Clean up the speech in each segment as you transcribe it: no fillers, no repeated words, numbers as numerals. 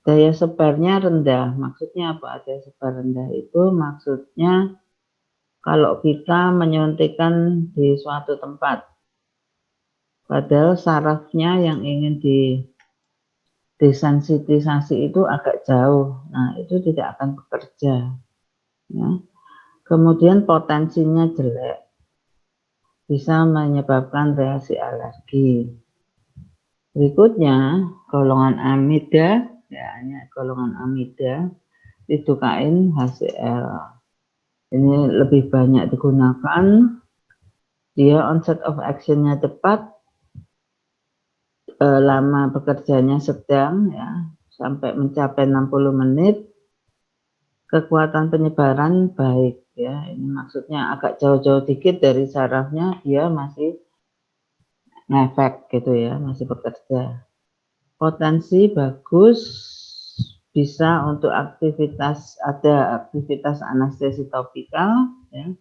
daya sebarnya rendah. Maksudnya apa? Daya sebar rendah itu maksudnya kalau kita menyuntikkan di suatu tempat, padahal sarafnya yang ingin desensitisasi itu agak jauh. Nah, itu tidak akan bekerja. Ya. Kemudian potensinya jelek, bisa menyebabkan reaksi alergi. Berikutnya, golongan amida, ya, hanya golongan amida, lidokain HCl. Ini lebih banyak digunakan, dia onset of action-nya cepat, lama bekerjanya sedang, ya, sampai mencapai 60 menit, kekuatan penyebaran baik, ya. Ini maksudnya agak jauh-jauh dikit dari sarafnya, dia masih ngefek gitu ya, masih bekerja. Potensi bagus, bisa untuk aktivitas, ada aktivitas anestesi topikal, ya.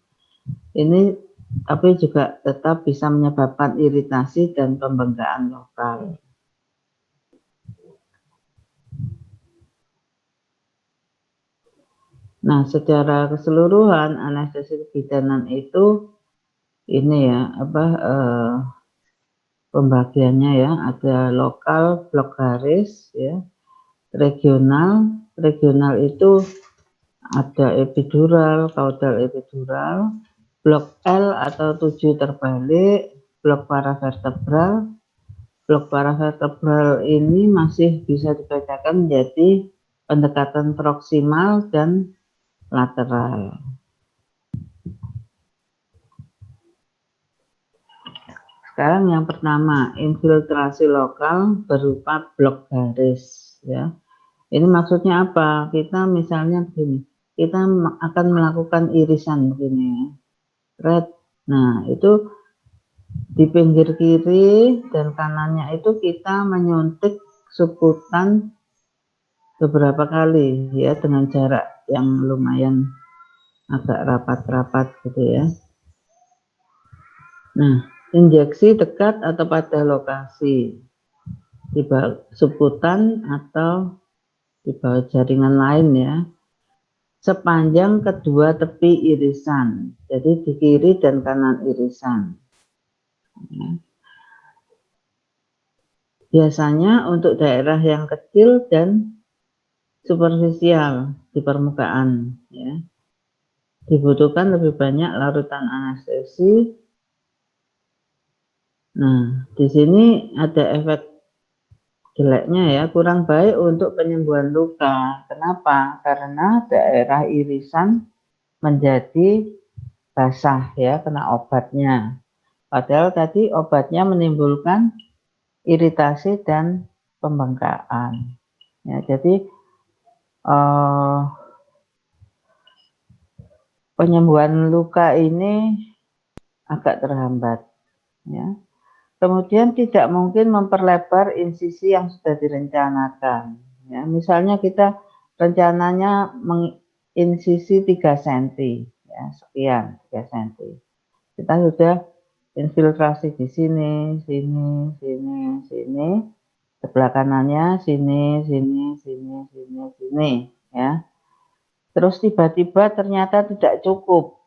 Ini tapi juga tetap bisa menyebabkan iritasi dan pembengkakan lokal. Nah, secara keseluruhan anestesi kebidanan itu ini ya, pembagiannya ya, ada lokal, blok garis ya, regional. Regional itu ada epidural, kaudal epidural, blok L atau 7 terbalik, blok paravertebral. Blok paravertebral ini masih bisa dibedakan menjadi pendekatan proksimal dan lateral. Sekarang yang pertama, infiltrasi lokal berupa blok garis ya. Ini maksudnya apa? Kita misalnya begini, kita akan melakukan irisan begini ya. Red. Nah, itu di pinggir kiri dan kanannya itu kita menyuntik suputan beberapa kali ya dengan jarak yang lumayan agak rapat-rapat gitu ya. Nah, injeksi dekat atau pada lokasi di bawah suputan atau di bawah jaringan lain ya, sepanjang kedua tepi irisan, jadi di kiri dan kanan irisan ya. Biasanya untuk daerah yang kecil dan superficial di permukaan ya, dibutuhkan lebih banyak larutan anestesi. Nah, di sini ada efek jeleknya ya, kurang baik untuk penyembuhan luka. Kenapa? Karena daerah irisan menjadi basah ya, kena obatnya. Padahal tadi obatnya menimbulkan iritasi dan pembengkakan. Ya, jadi penyembuhan luka ini agak terhambat. Ya. Kemudian tidak mungkin memperlebar insisi yang sudah direncanakan. Ya, misalnya kita rencananya menginsisi 3 cm, ya, sekian 3 cm. Kita sudah infiltrasi di sini, sini, sini, sini, sebelah kanannya, sini, sini, sini, sini, sini, ya. Terus tiba-tiba ternyata tidak cukup.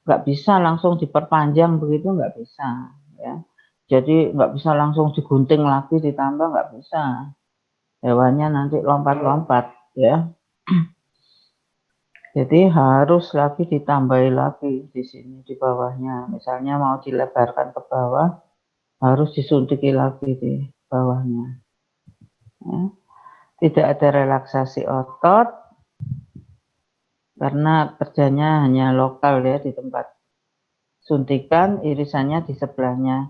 Nggak bisa langsung diperpanjang begitu, nggak bisa ya. Jadi nggak bisa langsung digunting lagi ditambah, nggak bisa, hewannya nanti lompat-lompat ya. Jadi harus lagi ditambahi lagi di sini di bawahnya, misalnya mau dilebarkan ke bawah harus disuntik lagi di bawahnya ya. Tidak ada relaksasi otot karena kerjanya hanya lokal ya, di tempat suntikan, irisannya di sebelahnya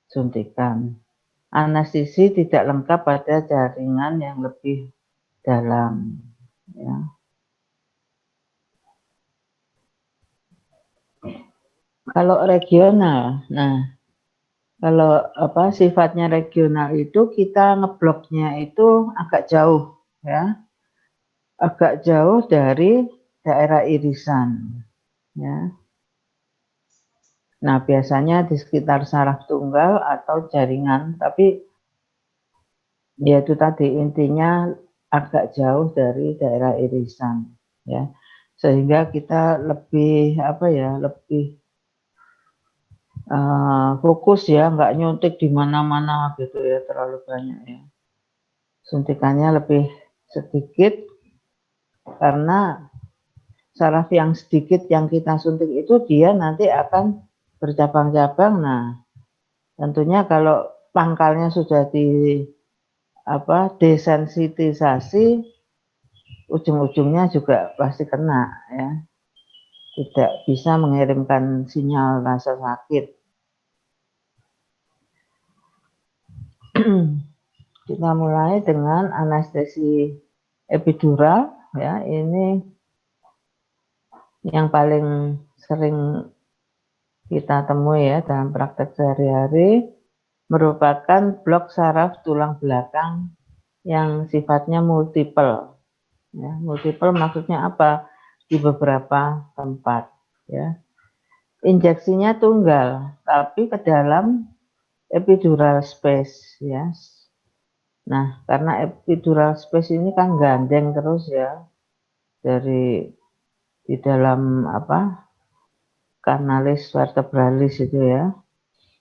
suntikan. Anestesi tidak lengkap pada jaringan yang lebih dalam ya. Kalau regional, nah kalau sifatnya regional itu kita ngebloknya itu agak jauh ya, agak jauh dari daerah irisan ya. Nah, biasanya di sekitar saraf tunggal atau jaringan, tapi Ya itu tadi intinya agak jauh dari daerah irisan ya. Sehingga kita lebih apa ya, lebih fokus ya, nggak nyuntik di mana-mana gitu ya, terlalu banyak ya. Suntikannya lebih sedikit karena saraf yang sedikit yang kita suntik itu dia nanti akan bercabang-cabang. Nah, tentunya kalau pangkalnya sudah desensitisasi, ujung-ujungnya juga pasti kena ya. Tidak bisa mengirimkan sinyal rasa sakit. Kita mulai dengan anestesi epidural ya, ini yang paling sering kita temui ya dalam praktek sehari-hari, merupakan blok saraf tulang belakang yang sifatnya multiple. Ya, multiple maksudnya apa? Di beberapa tempat. Ya. Injeksinya tunggal, tapi ke dalam epidural space. Ya. Nah, karena epidural space ini kan gandeng terus ya dari di dalam kanalis vertebralis itu ya.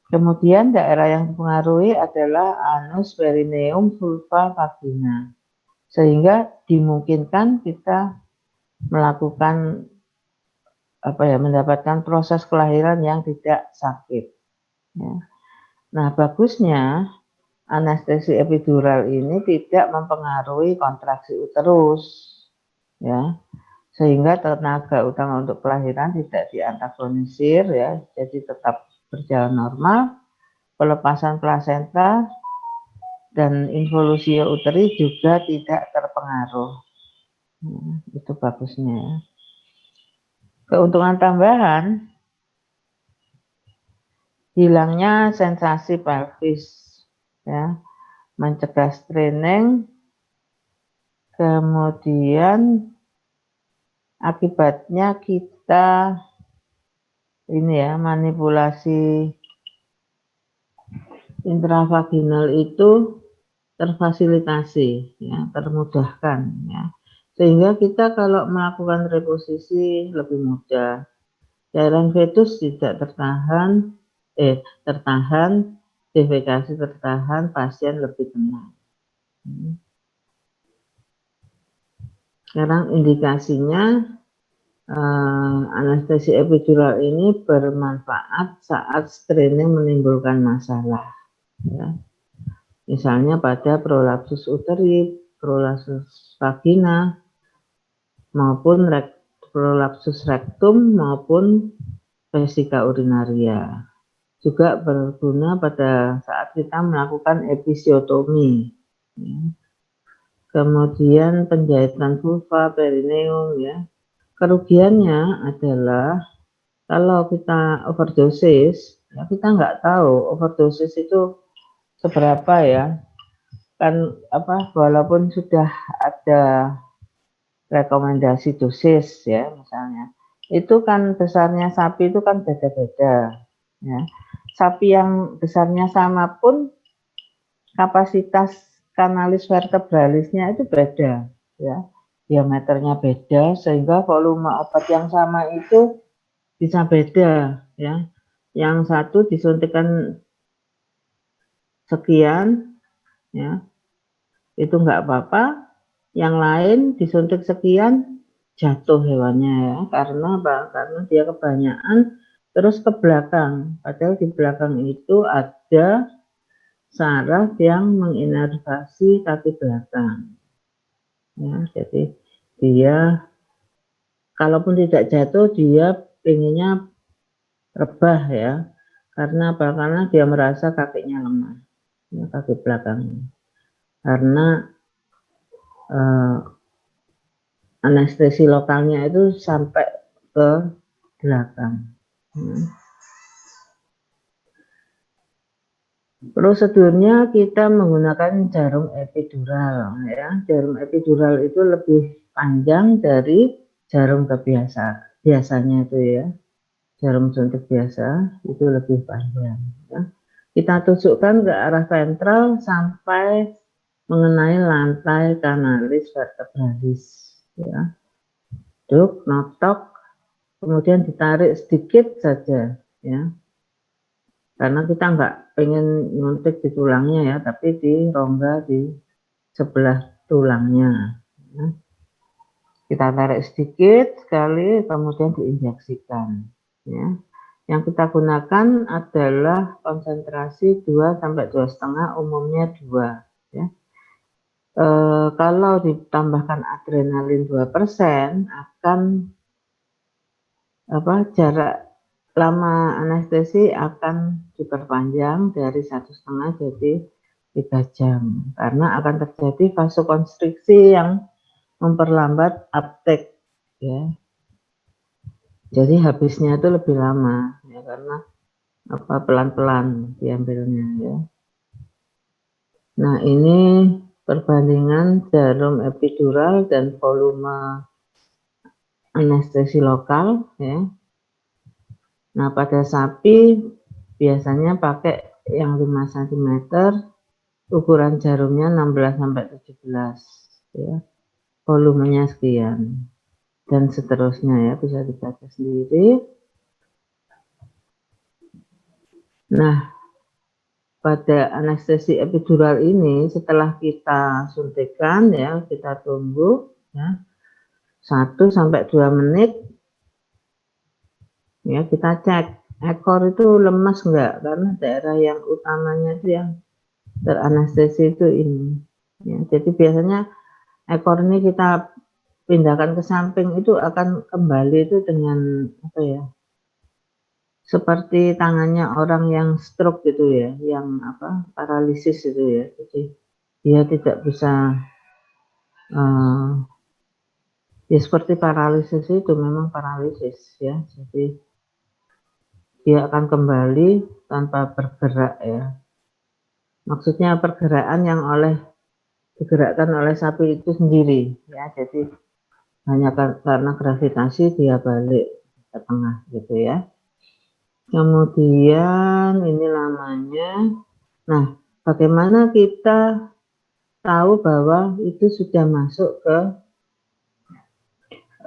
Kemudian daerah yang dipengaruhi adalah anus, perineum, vulva, vagina. Sehingga dimungkinkan kita melakukan mendapatkan proses kelahiran yang tidak sakit. Ya. Nah, bagusnya anestesi epidural ini tidak mempengaruhi kontraksi uterus, ya, sehingga tenaga utama untuk kelahiran tidak diantagonisir, ya, jadi tetap berjalan normal. Pelepasan plasenta dan involusi uteri juga tidak terpengaruh. Itu bagusnya. Keuntungan tambahan, hilangnya sensasi pelvis, ya, mencegah straining, kemudian akibatnya kita manipulasi intravaginal itu terfasilitasi, ya, termudahkan, ya. Sehingga kita kalau melakukan reposisi lebih mudah. Cairan fetus tidak tertahan, defekasi tertahan, pasien lebih tenang. Sekarang indikasinya, anestesi epidural ini bermanfaat saat straining menimbulkan masalah. Ya. Misalnya pada prolapsus uteri, prolapsus vagina, maupun prolapsus rektum maupun vesika urinaria. Juga berguna pada saat kita melakukan episiotomi. Ya. Kemudian penjahitan vulva, perineum, ya. Kerugiannya adalah kalau kita overdosis, ya kita nggak tahu overdosis itu seberapa ya. Kan walaupun sudah ada rekomendasi dosis ya misalnya, itu kan besarnya sapi itu kan beda-beda ya. Sapi yang besarnya sama pun kapasitas kanalis vertebralisnya itu beda ya, diameternya beda, sehingga volume obat yang sama itu bisa beda ya. Yang satu disuntikan sekian ya, itu nggak apa-apa, yang lain disuntik sekian jatuh hewannya ya. Karena apa? Karena dia kebanyakan terus ke belakang, padahal di belakang itu ada saraf yang menginervasi kaki belakang ya. Jadi dia kalaupun tidak jatuh, dia pengennya rebah ya. Karena apa? Karena dia merasa kakinya lemah ya, kaki belakangnya, karena anestesi lokalnya itu sampai ke belakang. Prosedurnya kita menggunakan jarum epidural ya. Jarum epidural itu lebih panjang dari jarum biasanya itu ya. Jarum suntik biasa itu lebih panjang ya. Kita tusukkan ke arah ventral sampai mengenai lantai kanalis vertebralis, ya. Duk, notok, kemudian ditarik sedikit saja, ya. Karena kita nggak pengen nyuntik di tulangnya ya, tapi di rongga di sebelah tulangnya. Ya. Kita tarik sedikit sekali, kemudian diinjeksikan. Ya. Yang kita gunakan adalah konsentrasi 2 sampai 2,5, umumnya 2. Ya. Kalau ditambahkan adrenalin 2% akan jarak lama anestesi akan diperpanjang dari 1,5 jadi 3 jam karena akan terjadi vasokonstriksi yang memperlambat uptake, ya. Jadi habisnya itu lebih lama ya karena pelan-pelan diambilnya, ya. Nah, ini perbandingan jarum epidural dan volume anestesi lokal, ya. Nah, pada sapi biasanya pakai yang 5 cm, ukuran jarumnya 16 sampai 17, ya. Volumenya sekian dan seterusnya, ya, bisa dibaca sendiri. Nah, pada anestesi epidural ini setelah kita suntikan, ya, kita tunggu, ya, 1 sampai 2 menit, ya, kita cek ekor itu lemas enggak, karena daerah yang utamanya itu yang teranestesi itu ini, ya. Jadi biasanya ekor ini kita pindahkan ke samping itu akan kembali itu dengan seperti tangannya orang yang stroke gitu ya, yang paralisis itu ya. Jadi dia tidak bisa ya seperti paralisis itu, memang paralisis ya. Jadi dia akan kembali tanpa bergerak, ya. Maksudnya pergerakan yang digerakkan oleh sapi itu sendiri, ya. Jadi hanya karena gravitasi dia balik ke tengah gitu, ya. Kemudian ini lamanya. Nah, bagaimana kita tahu bahwa itu sudah masuk ke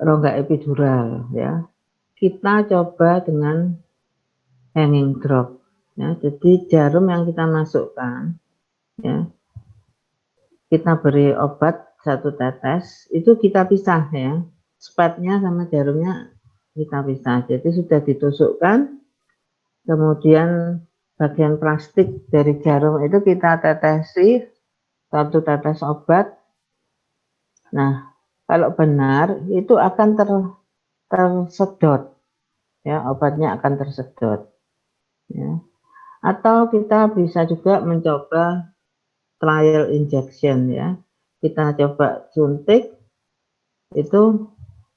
rongga epidural, ya. Kita coba dengan hanging drop, ya. Jadi jarum yang kita masukkan, ya, kita beri obat 1 tetes, itu kita pisah, ya. Spatnya sama jarumnya kita pisah. Jadi sudah ditusukkan, kemudian bagian plastik dari jarum itu kita tetesi 1 tetes obat. Nah, kalau benar itu akan tersedot, ya, obatnya akan tersedot, ya. Atau kita bisa juga mencoba trial injection, ya. Kita coba suntik, itu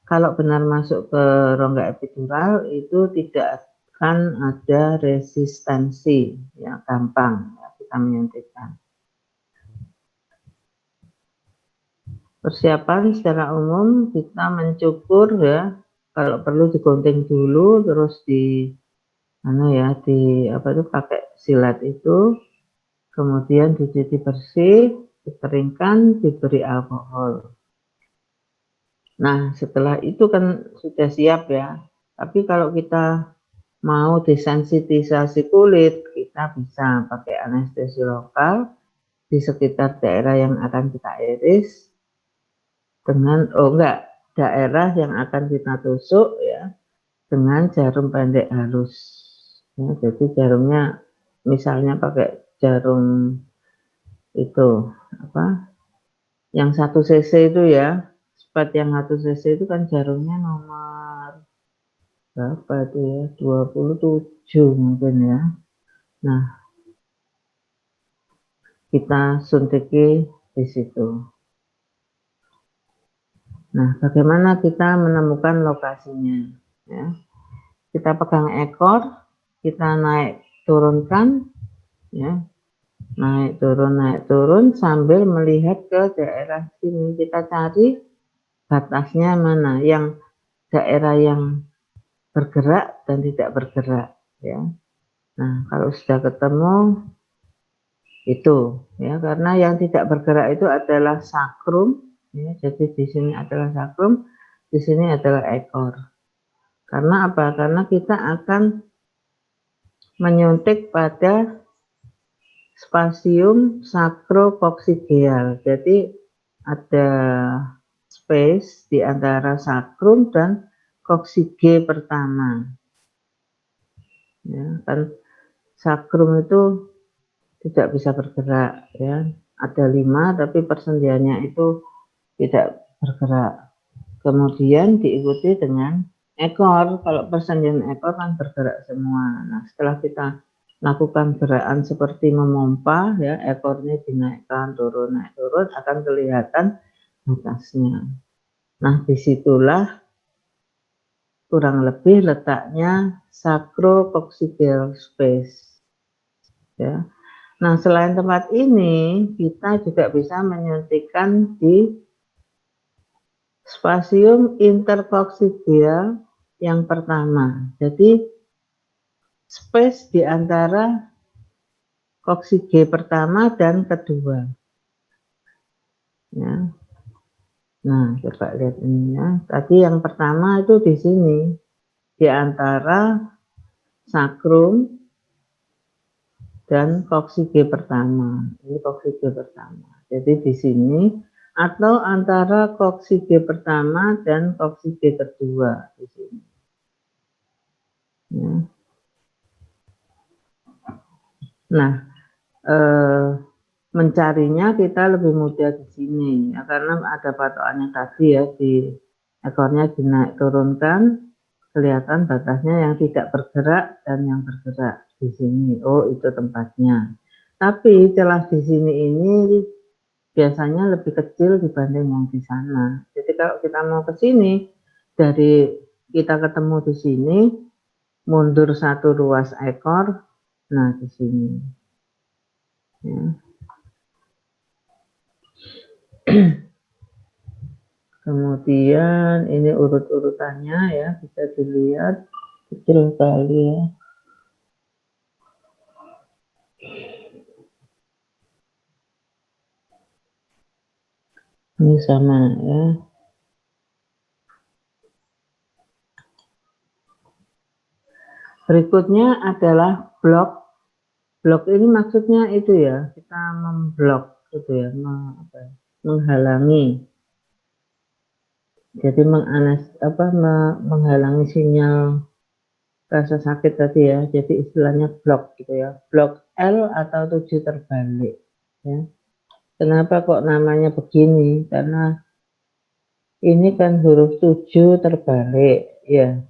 kalau benar masuk ke rongga epidural itu tidak akan ada resistensi, ya, gampang ya, kita menyuntikkan. Persiapan secara umum kita mencukur, ya, kalau perlu digunting dulu, terus pakai silet itu, kemudian dicuci bersih, dikeringkan, diberi alkohol. Nah, setelah itu kan sudah siap, ya. Tapi kalau kita mau desensitisasi kulit, kita bisa pakai anestesi lokal di sekitar daerah yang akan kita iris dengan daerah yang akan kita tusuk, ya, dengan jarum pendek halus, ya. Jadi jarumnya misalnya pakai jarum itu yang 1 cc itu, ya. Spat yang 1 cc itu kan jarumnya nomor berapa itu ya, 27 mungkin, ya. Nah, kita suntiki di situ. Nah, bagaimana kita menemukan lokasinya, ya. Kita pegang ekor, kita naik turunkan, ya. Naik turun sambil melihat ke daerah sini. Kita cari batasnya mana, yang daerah yang bergerak dan tidak bergerak, ya. Nah, kalau sudah ketemu, Itu ya, karena yang tidak bergerak itu adalah sakrum ya, jadi di sini adalah sakrum, di sini adalah ekor. Karena apa? Karena kita akan menyuntik pada spasium sakrokoksigeal. Jadi ada space di antara sakrum dan koksige pertama. Ya, kan sakrum itu tidak bisa bergerak ya. Ada 5 tapi persendiannya itu tidak bergerak. Kemudian diikuti dengan ekor. Kalau persendian ekor kan bergerak semua. Nah, setelah kita lakukan gerakan seperti memompa ya, ekornya dinaikkan turun naik turun, akan kelihatan batasnya. Nah, disitulah kurang lebih letaknya sakrokoksigeal space ya. Nah, selain tempat ini kita juga bisa menyuntikkan di spasium interkoksigeal yang pertama. Jadi space di antara koksige pertama dan kedua. Ya. Nah, coba lihat ini ya. Tadi yang pertama itu di sini, di antara sakrum dan koksige pertama. Ini koksige pertama. Jadi di sini atau antara koksige pertama dan koksige kedua di sini. Ya. Nah, mencarinya kita lebih mudah di sini ya, karena ada patokannya tadi ya, di ekornya dinaik turunkan, kelihatan batasnya yang tidak bergerak dan yang bergerak di sini. Oh, itu tempatnya. Tapi celah di sini ini biasanya lebih kecil dibanding yang di sana. Jadi kalau kita mau ke sini, dari kita ketemu di sini, mundur 1 ruas ekor, nah di sini. Ya. Kemudian ini urut-urutannya ya, bisa dilihat kecil sekali ya. Ini sama ya. Berikutnya adalah blok. Blok ini maksudnya itu ya, kita memblok gitu ya, menghalangi. Jadi menghalangi sinyal rasa sakit tadi ya. Jadi istilahnya blok gitu ya. Blok L atau 7 terbalik ya. Kenapa kok namanya begini? Karena ini kan huruf 7 terbalik ya.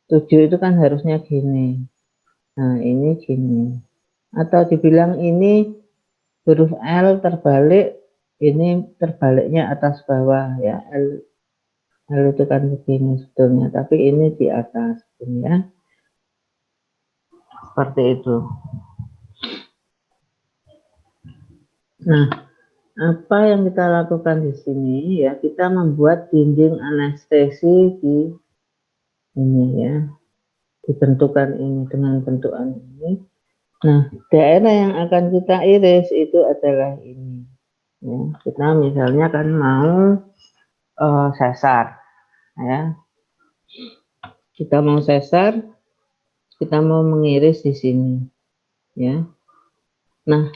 7 itu kan harusnya gini. Nah, ini gini. Atau dibilang ini huruf L terbalik, ini terbaliknya atas bawah ya. L itu kan begini sebetulnya, tapi ini di atas ini ya. Seperti itu. Nah, apa yang kita lakukan di sini ya, kita membuat dinding anestesi di ini ya, dibentukan ini dengan bentukan ini. Nah, daerah yang akan kita iris itu adalah ini ya. Kita misalnya kan mau sesar ya, kita mau sesar, kita mau mengiris di sini ya. Nah,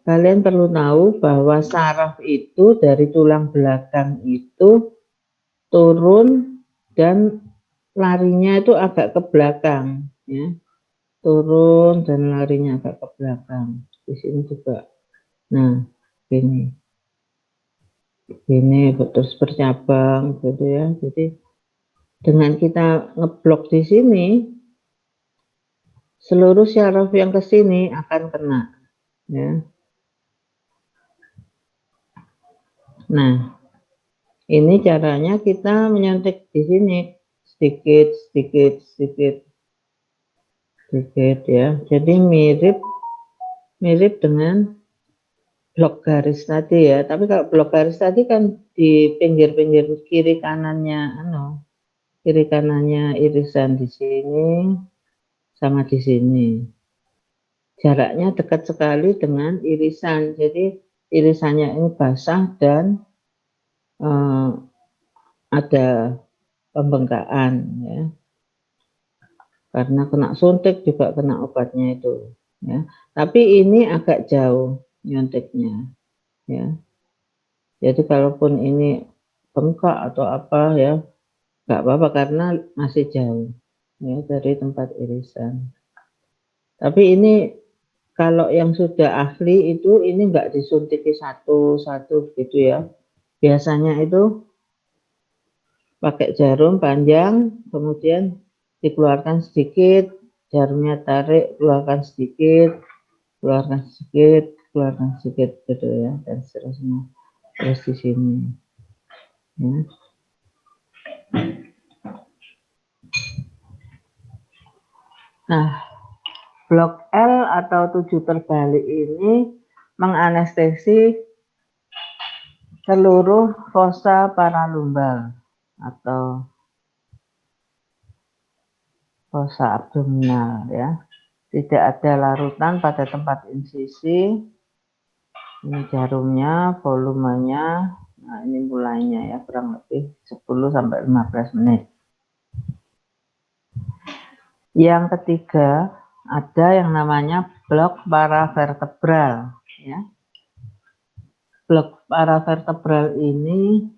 kalian perlu tahu bahwa saraf itu dari tulang belakang itu turun dan larinya itu agak ke belakang ya. Turun dan larinya agak ke belakang. Di sini juga. Nah, ini terus bercabang gitu ya. Jadi dengan kita ngeblok di sini, seluruh syaraf yang ke sini akan kena ya. Nah, ini caranya kita menyuntik di sini sedikit ya. Jadi mirip dengan blok garis tadi ya. Tapi kalau blok garis tadi kan di pinggir-pinggir kiri kanannya irisan di sini sama di sini. jaraknya dekat sekali dengan irisan. Jadi irisannya ini basah dan ada pembengkakan ya. Karena kena suntik juga kena obatnya itu ya. Tapi ini agak jauh nyuntiknya ya. Jadi kalaupun ini bengkak atau apa ya, nggak apa-apa karena masih jauh ya dari tempat irisan. Tapi ini kalau yang sudah ahli itu ini nggak disuntik satu-satu gitu ya. Biasanya itu pakai jarum panjang, kemudian dikeluarkan sedikit, jarumnya tarik, keluarkan sedikit, keluarkan sedikit gitu ya, dan seterusnya. Terus di sini. Ya. Nah, blok L atau 7 terbalik ini menganestesi seluruh fossa paralumbal atau fossa abdominal ya. Tidak ada larutan pada tempat insisi. Ini jarumnya, volumenya. Nah, ini mulainya ya, kurang lebih 10 sampai 15 menit. Yang ketiga, ada yang namanya blok paravertebral ya. Blok paravertebral ini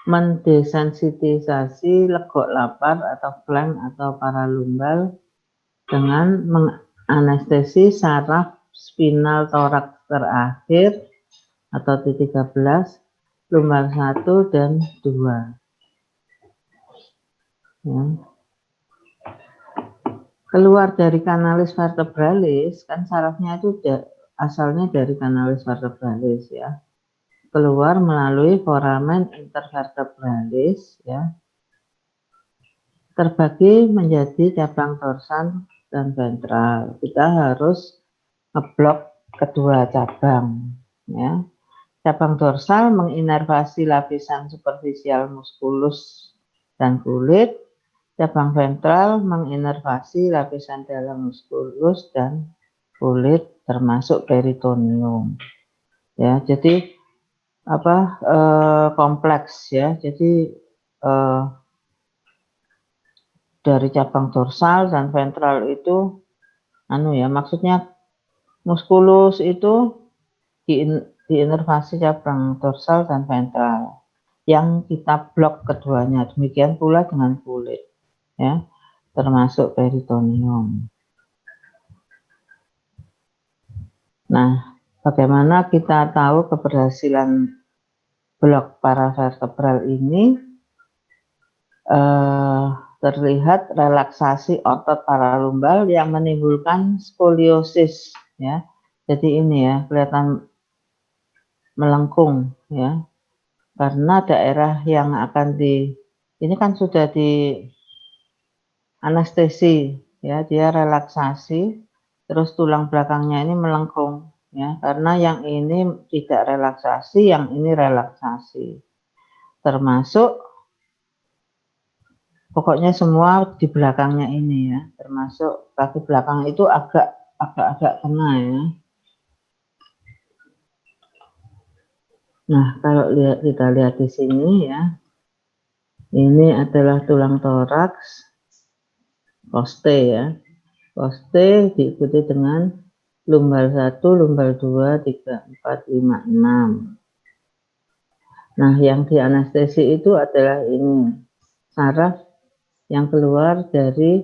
mendesensitisasi legok lapar atau flank atau paralumbal dengan menganestesi saraf spinal toraks terakhir atau T13, lumbar 1 dan 2. Ya. Keluar dari kanalis vertebralis, kan sarafnya itu asalnya dari kanalis vertebralis ya. Keluar melalui foramen intervertebralis ya. Terbagi menjadi cabang dorsal dan ventral. Kita harus ngeblok kedua cabang ya. Cabang dorsal menginervasi lapisan superficial muskulus dan kulit. Cabang ventral menginervasi lapisan dalam muskulus dan kulit termasuk peritoneum. Ya, jadi apa kompleks ya. Jadi dari cabang dorsal dan ventral itu ya maksudnya muskulus itu diinervasi cabang dorsal dan ventral yang kita blok keduanya. Demikian pula dengan kulit ya, termasuk peritoneum. Nah, bagaimana kita tahu keberhasilan blok paravertebral ini? Terlihat relaksasi otot paralumbal yang menimbulkan skoliosis ya. Jadi ini ya kelihatan melengkung ya. Karena daerah yang akan ini kan sudah di anestesi ya, dia relaksasi, terus tulang belakangnya ini melengkung ya, karena yang ini tidak relaksasi, yang ini relaksasi. Termasuk pokoknya semua di belakangnya ini ya, termasuk kaki belakang itu agak kena ya. Nah, kalau kita lihat di sini ya, ini adalah tulang toraks, poste ya. Poste diikuti dengan lumbar 1, lumbar 2, 3, 4, 5, 6. Nah, yang dianestesi itu adalah ini, saraf yang keluar dari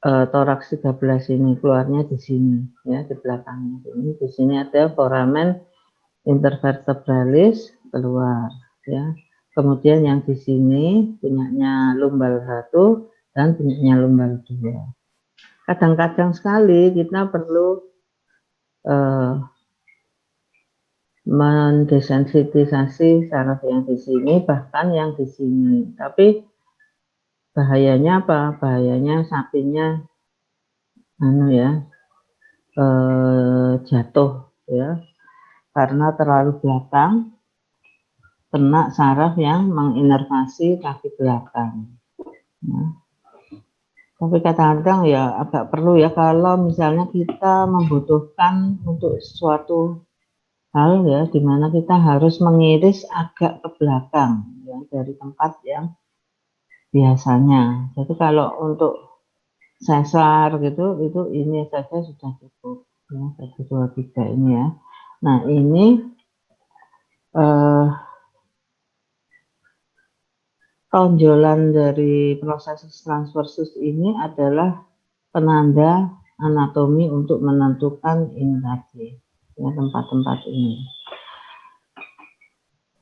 toraks 13 ini, keluarnya di sini ya, di belakangnya ini. Di sini ada foramen intervertebralis keluar ya. Kemudian yang di sini punyanya lumbar 1 dan punyanya lumbar 2. Kadang-kadang sekali kita perlu mendesensitisasi saraf yang di sini, bahkan yang di sini. Tapi bahayanya apa? Bahayanya sapinya jatuh ya, karena terlalu belakang kena saraf yang menginervasi kaki belakang. Nah, Tapi kadang-kadang ya agak perlu ya kalau misalnya kita membutuhkan untuk suatu hal ya, di mana kita harus mengiris agak ke belakang ya dari tempat yang biasanya. Jadi kalau untuk sesar gitu, itu ini saja sudah cukup ya, 1, 2, 3 ini ya. Nah ini tonjolan dari proses transversus ini adalah penanda anatomi untuk menentukan ini tadi ya, tempat-tempat ini.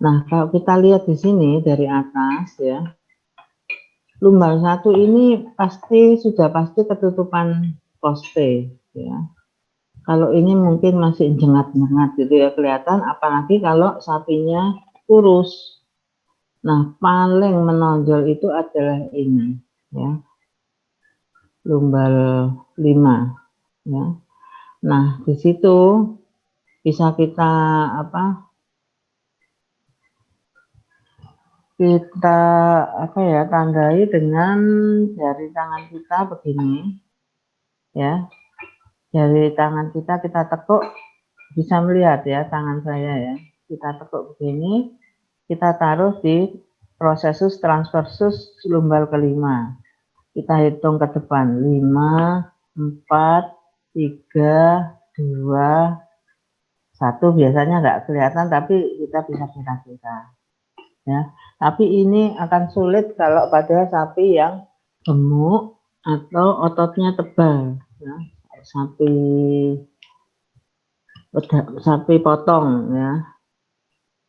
Nah kalau kita lihat di sini dari atas ya, lumbar 1 ini sudah pasti ketutupan poste ya. Kalau ini mungkin masih jengat-jengat gitu ya kelihatan, apalagi kalau sapinya kurus. Nah paling menonjol itu adalah ini ya, lumbar 5 ya. Nah di situ bisa kita tandai dengan jari tangan kita begini ya. Jari tangan kita tekuk, bisa melihat ya tangan saya ya. Kita tekuk begini, kita taruh di prosesus transversus lumbar kelima. Kita hitung ke depan 5, 4, 3, 2, 1. Biasanya nggak kelihatan tapi kita bisa kira-kira ya. Tapi ini akan sulit kalau pada sapi yang gemuk atau ototnya tebal ya. Sapi potong ya.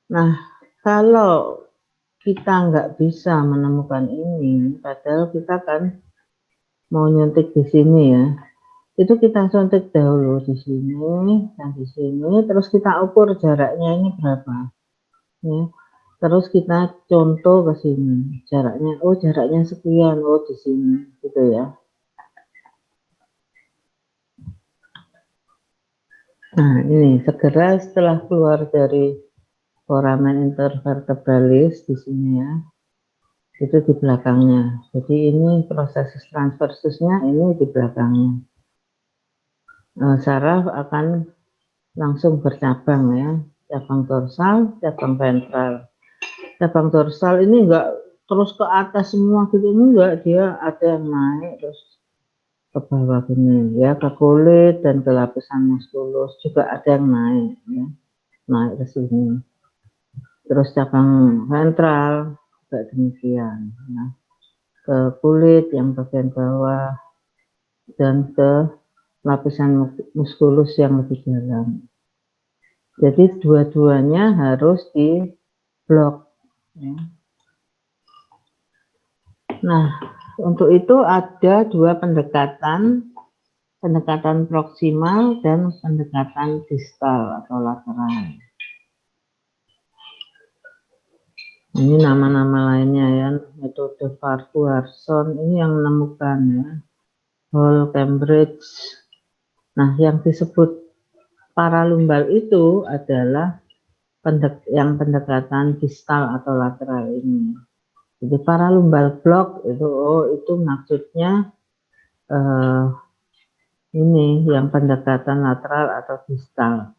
Nah kalau kita nggak bisa menemukan ini, padahal kita kan mau nyuntik di sini ya, itu kita suntik dahulu di sini dan di sini, terus kita ukur jaraknya ini berapa ya. Terus kita contoh ke sini, jaraknya, oh jaraknya sekian, oh di sini, gitu ya. Nah ini segera setelah keluar dari foramen intervertebralis di sini ya, itu di belakangnya. Jadi ini proses transversusnya ini di belakangnya. Saraf akan langsung bercabang ya, cabang dorsal, cabang ventral. Cabang dorsal ini enggak terus ke atas semua gitu, enggak, dia ada yang naik terus ke bawah gini ya, ke kulit dan ke lapisan muskulus juga ada yang naik ya, naik ke sini. Terus cabang ventral juga demikian ya, ke kulit yang bagian bawah dan ke lapisan muskulus yang lebih dalam. Jadi dua-duanya harus diblok ya. Nah untuk itu ada dua pendekatan proksimal dan pendekatan distal atau lateral. Ini nama-nama lainnya ya, metode Farquharson ini yang menemukan ya, Hall, Cambridge. Nah yang disebut paralumbal itu adalah yang pendekatan distal atau lateral ini. Jadi paralumbal block itu, itu maksudnya ini yang pendekatan lateral atau distal.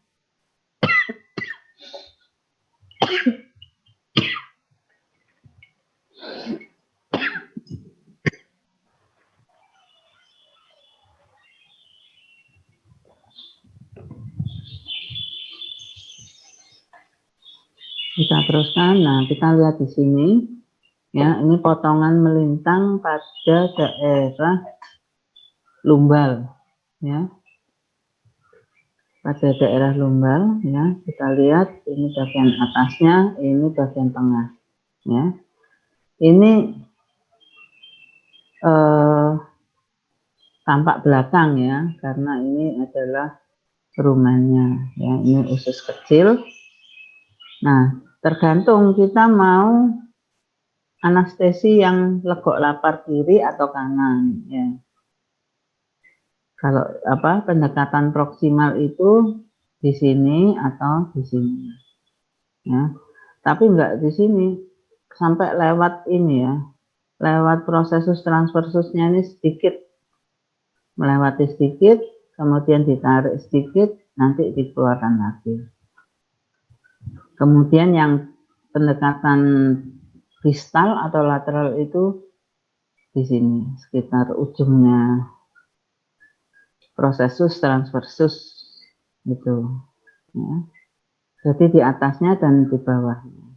Kita teruskan. Nah, kita lihat di sini ya, ini potongan melintang pada daerah lumbal ya. Pada daerah lumbal ya, kita lihat ini bagian atasnya, ini bagian tengah ya. Ini tampak belakang ya, karena ini adalah rumennya ya, ini usus kecil. Nah, tergantung kita mau anestesi yang legok lapar kiri atau kanan ya. Kalau pendekatan proksimal itu di sini atau di sini ya. Tapi enggak di sini, sampai lewat ini ya. Lewat prosesus transversusnya ini sedikit melewati sedikit, kemudian ditarik sedikit, nanti dikeluarkan lagi. Kemudian yang pendekatan distal atau lateral itu di sini, sekitar ujungnya processus transversus gitu. Ya. Jadi di atasnya dan di bawahnya.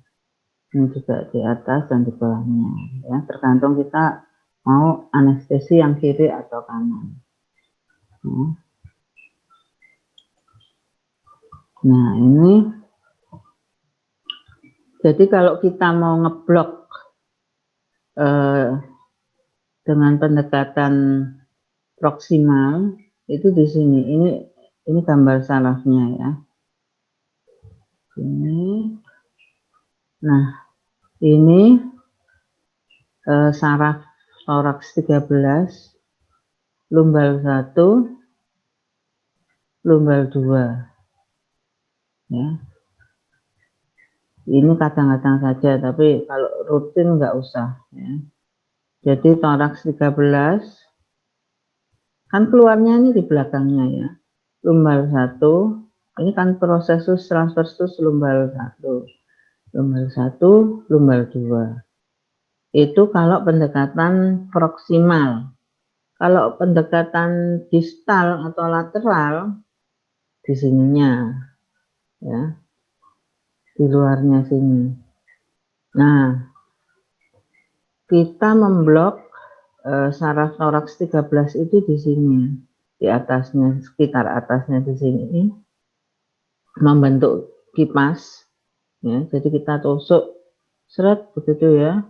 Ini juga di atas dan di bawahnya. Ya, tergantung kita mau anestesi yang kiri atau kanan. Ya. Nah ini, jadi kalau kita mau ngeblok dengan pendekatan proksimal itu di sini. Ini gambar sarafnya ya. Ini. Nah, ini saraf toraks 13, lumbal 1, lumbal 2. Ya. Ini kadang-kadang saja, tapi kalau rutin nggak usah ya. Jadi toraks 13 kan keluarnya ini di belakangnya ya. Lumbal 1, ini kan processus transversus lumbal 1. Lumbal 1, lumbal 2. Itu kalau pendekatan proksimal. Kalau pendekatan distal atau lateral di sininya ya. Di luarnya sini. Nah, kita memblok saraf toraks 13 itu di sini, di atasnya, sekitar atasnya di sini, membentuk kipas ya. Jadi kita tusuk seret begitu ya,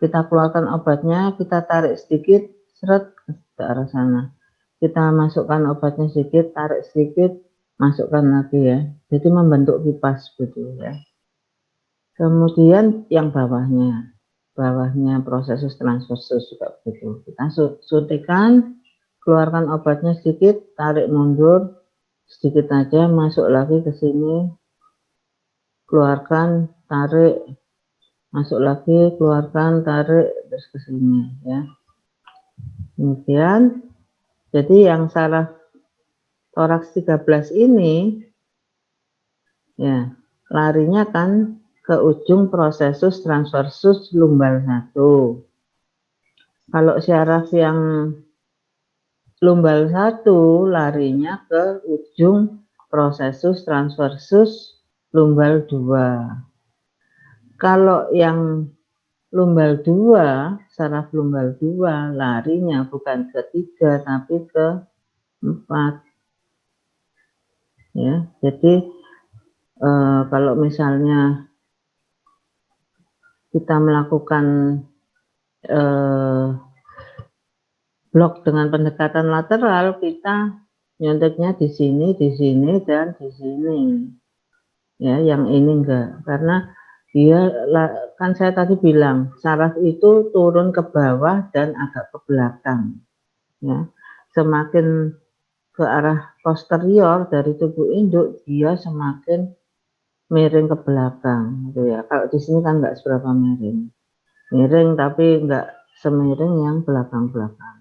kita keluarkan obatnya, kita tarik sedikit seret ke arah sana, kita masukkan obatnya sedikit, tarik sedikit, masukkan lagi ya. Jadi membentuk kipas gitu ya. Kemudian yang bawahnya processus transversus juga begitu. Kita suntikan, keluarkan obatnya sedikit, tarik mundur sedikit aja, masuk lagi ke sini, keluarkan, tarik, masuk lagi, keluarkan, tarik, terus ke sini ya. Kemudian jadi yang saraf toraks 13 ini ya larinya kan ke ujung processus transversus lumbal 1. Kalau saraf yang lumbal 1 larinya ke ujung processus transversus lumbal 2. Kalau yang lumbal 2, saraf lumbal 2 larinya bukan ke 3 tapi ke 4. Ya, jadi kalau misalnya kita melakukan blok dengan pendekatan lateral, kita nyonteknya di sini, dan di sini. Ya, yang ini enggak, karena dia kan saya tadi bilang saraf itu turun ke bawah dan agak ke belakang. Ya, semakin ke arah posterior dari tubuh induk, dia semakin miring ke belakang, gitu ya. Kalau di sini kan enggak seberapa miring, tapi enggak semiring yang belakang-belakang.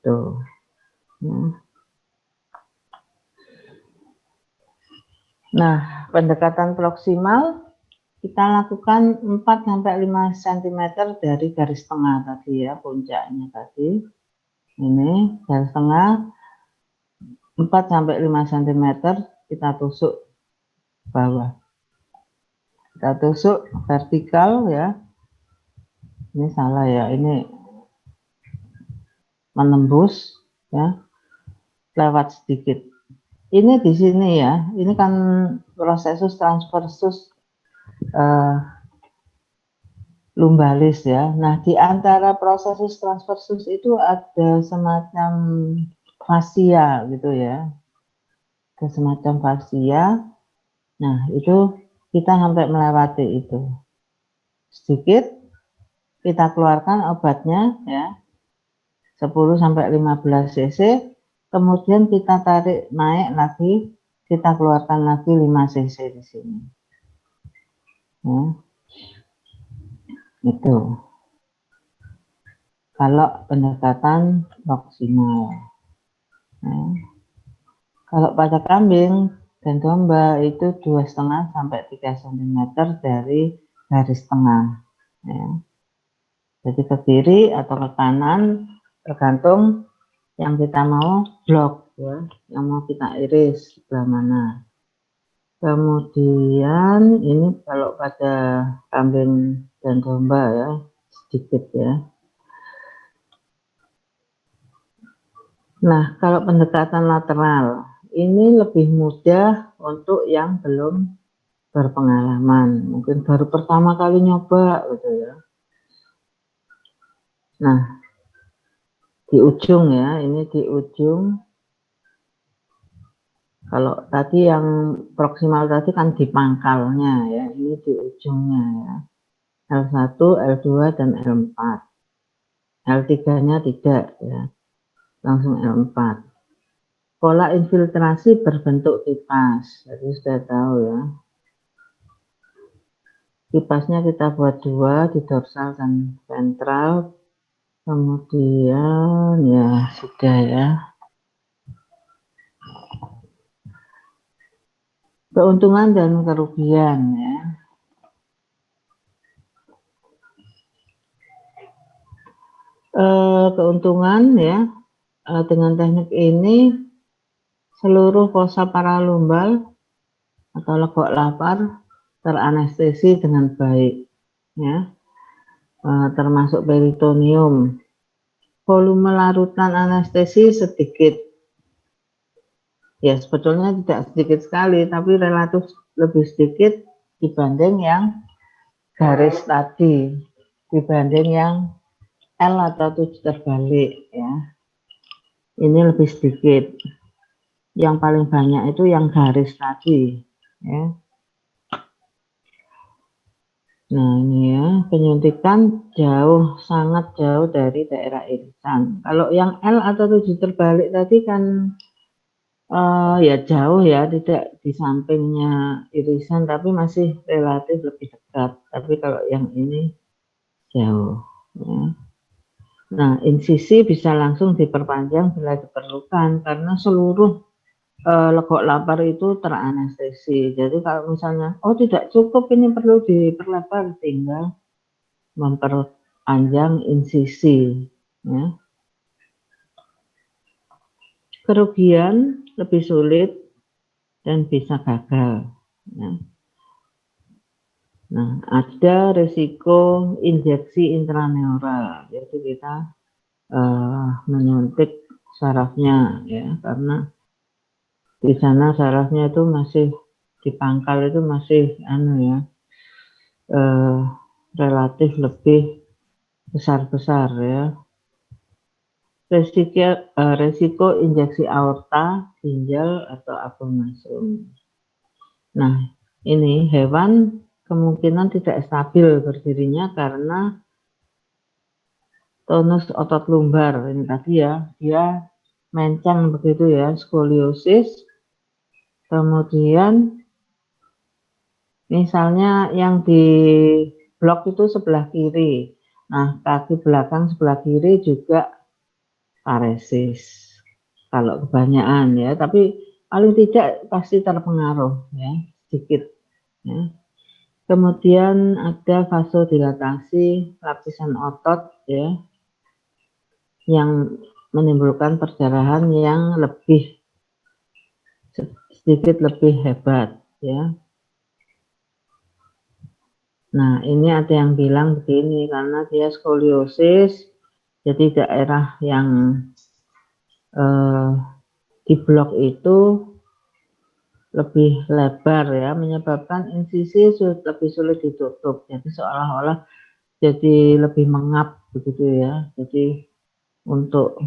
Tuh. Ya. Nah, pendekatan proksimal kita lakukan 4-5 cm dari garis tengah tadi ya, puncaknya tadi. Ini garis tengah 4-5 cm kita tusuk bawah. Kita tusuk vertikal ya. Ini salah ya, ini menembus ya, lewat sedikit. Ini di sini ya, ini kan processus transversus lumbalis ya. Nah, di antara processus transversus itu ada semacam fascia gitu ya. Ada semacam fascia. Nah, itu kita sampai melewati itu. Sedikit kita keluarkan obatnya ya. 10-15 cc. Kemudian kita tarik naik lagi, kita keluarkan lagi 5 cc di sini. Ya. Itu. kalau pendekatan proksimal. Nah, kalau pada kambing dan domba itu 2,5 sampai 3 cm dari garis tengah. Ya. Jadi ke kiri atau ke kanan tergantung yang kita mau blok ya, yang mau kita iris sebelah mana. Kemudian ini kalau pada kambing dan domba ya sedikit ya. Nah, kalau pendekatan lateral ini lebih mudah untuk yang belum berpengalaman, mungkin baru pertama kali nyoba gitu ya. Nah, di ujung ya, ini di ujung. Kalau tadi yang proksimal tadi kan di pangkalnya ya, ini di ujungnya ya. L1, L2 dan L4. L3-nya tidak ya, langsung L4. Pola infiltrasi berbentuk kipas, jadi sudah tahu ya. Kipasnya kita buat 2 di dorsal dan ventral. Kemudian ya sudah ya. Keuntungan dan kerugian ya. Keuntungan ya, dengan teknik ini seluruh fosa paralumbal atau legok lapar teranestesi dengan baik ya, termasuk peritoneum. Volume larutan anestesi sedikit ya, sebetulnya tidak sedikit sekali tapi relatif lebih sedikit dibanding yang garis tadi, dibanding yang L atau 7 terbalik ya, ini lebih sedikit. Yang paling banyak itu yang garis tadi ya. Nah ini ya, penyuntikan jauh, sangat jauh dari daerah irisan. Kalau yang L atau 7 terbalik tadi kan ya jauh ya, tidak di sampingnya irisan tapi masih relatif lebih dekat. Tapi kalau yang ini jauh ya. Nah, insisi bisa langsung diperpanjang bila diperlukan karena seluruh legok lapar itu teranestesi. Jadi kalau misalnya, oh tidak cukup ini perlu diperlebar, tinggal memperpanjang insisi. Ya. Kerugian lebih sulit dan bisa gagal. Ya. Nah, ada risiko injeksi intraneural, yaitu kita menyuntik sarafnya, ya, karena di sana sarafnya itu masih di pangkal itu masih relatif lebih besar-besar ya. Resiko injeksi aorta, ginjal atau abomasum. Nah, ini hewan kemungkinan tidak stabil berdirinya karena tonus otot lumbar ini tadi ya, dia menceng begitu ya, skoliosis. Kemudian misalnya yang di blok itu sebelah kiri. Nah, kaki belakang sebelah kiri juga paresis. Kalau kebanyakan ya, tapi paling tidak pasti terpengaruh ya, sedikit ya. Kemudian ada vasodilatasi lapisan otot ya, yang menimbulkan perdarahan yang sedikit lebih hebat ya. Nah, ini ada yang bilang begini, karena dia skoliosis, jadi daerah yang di blok itu lebih lebar ya, menyebabkan insisi lebih sulit ditutup. Jadi seolah-olah jadi lebih mengap begitu ya. Jadi untuk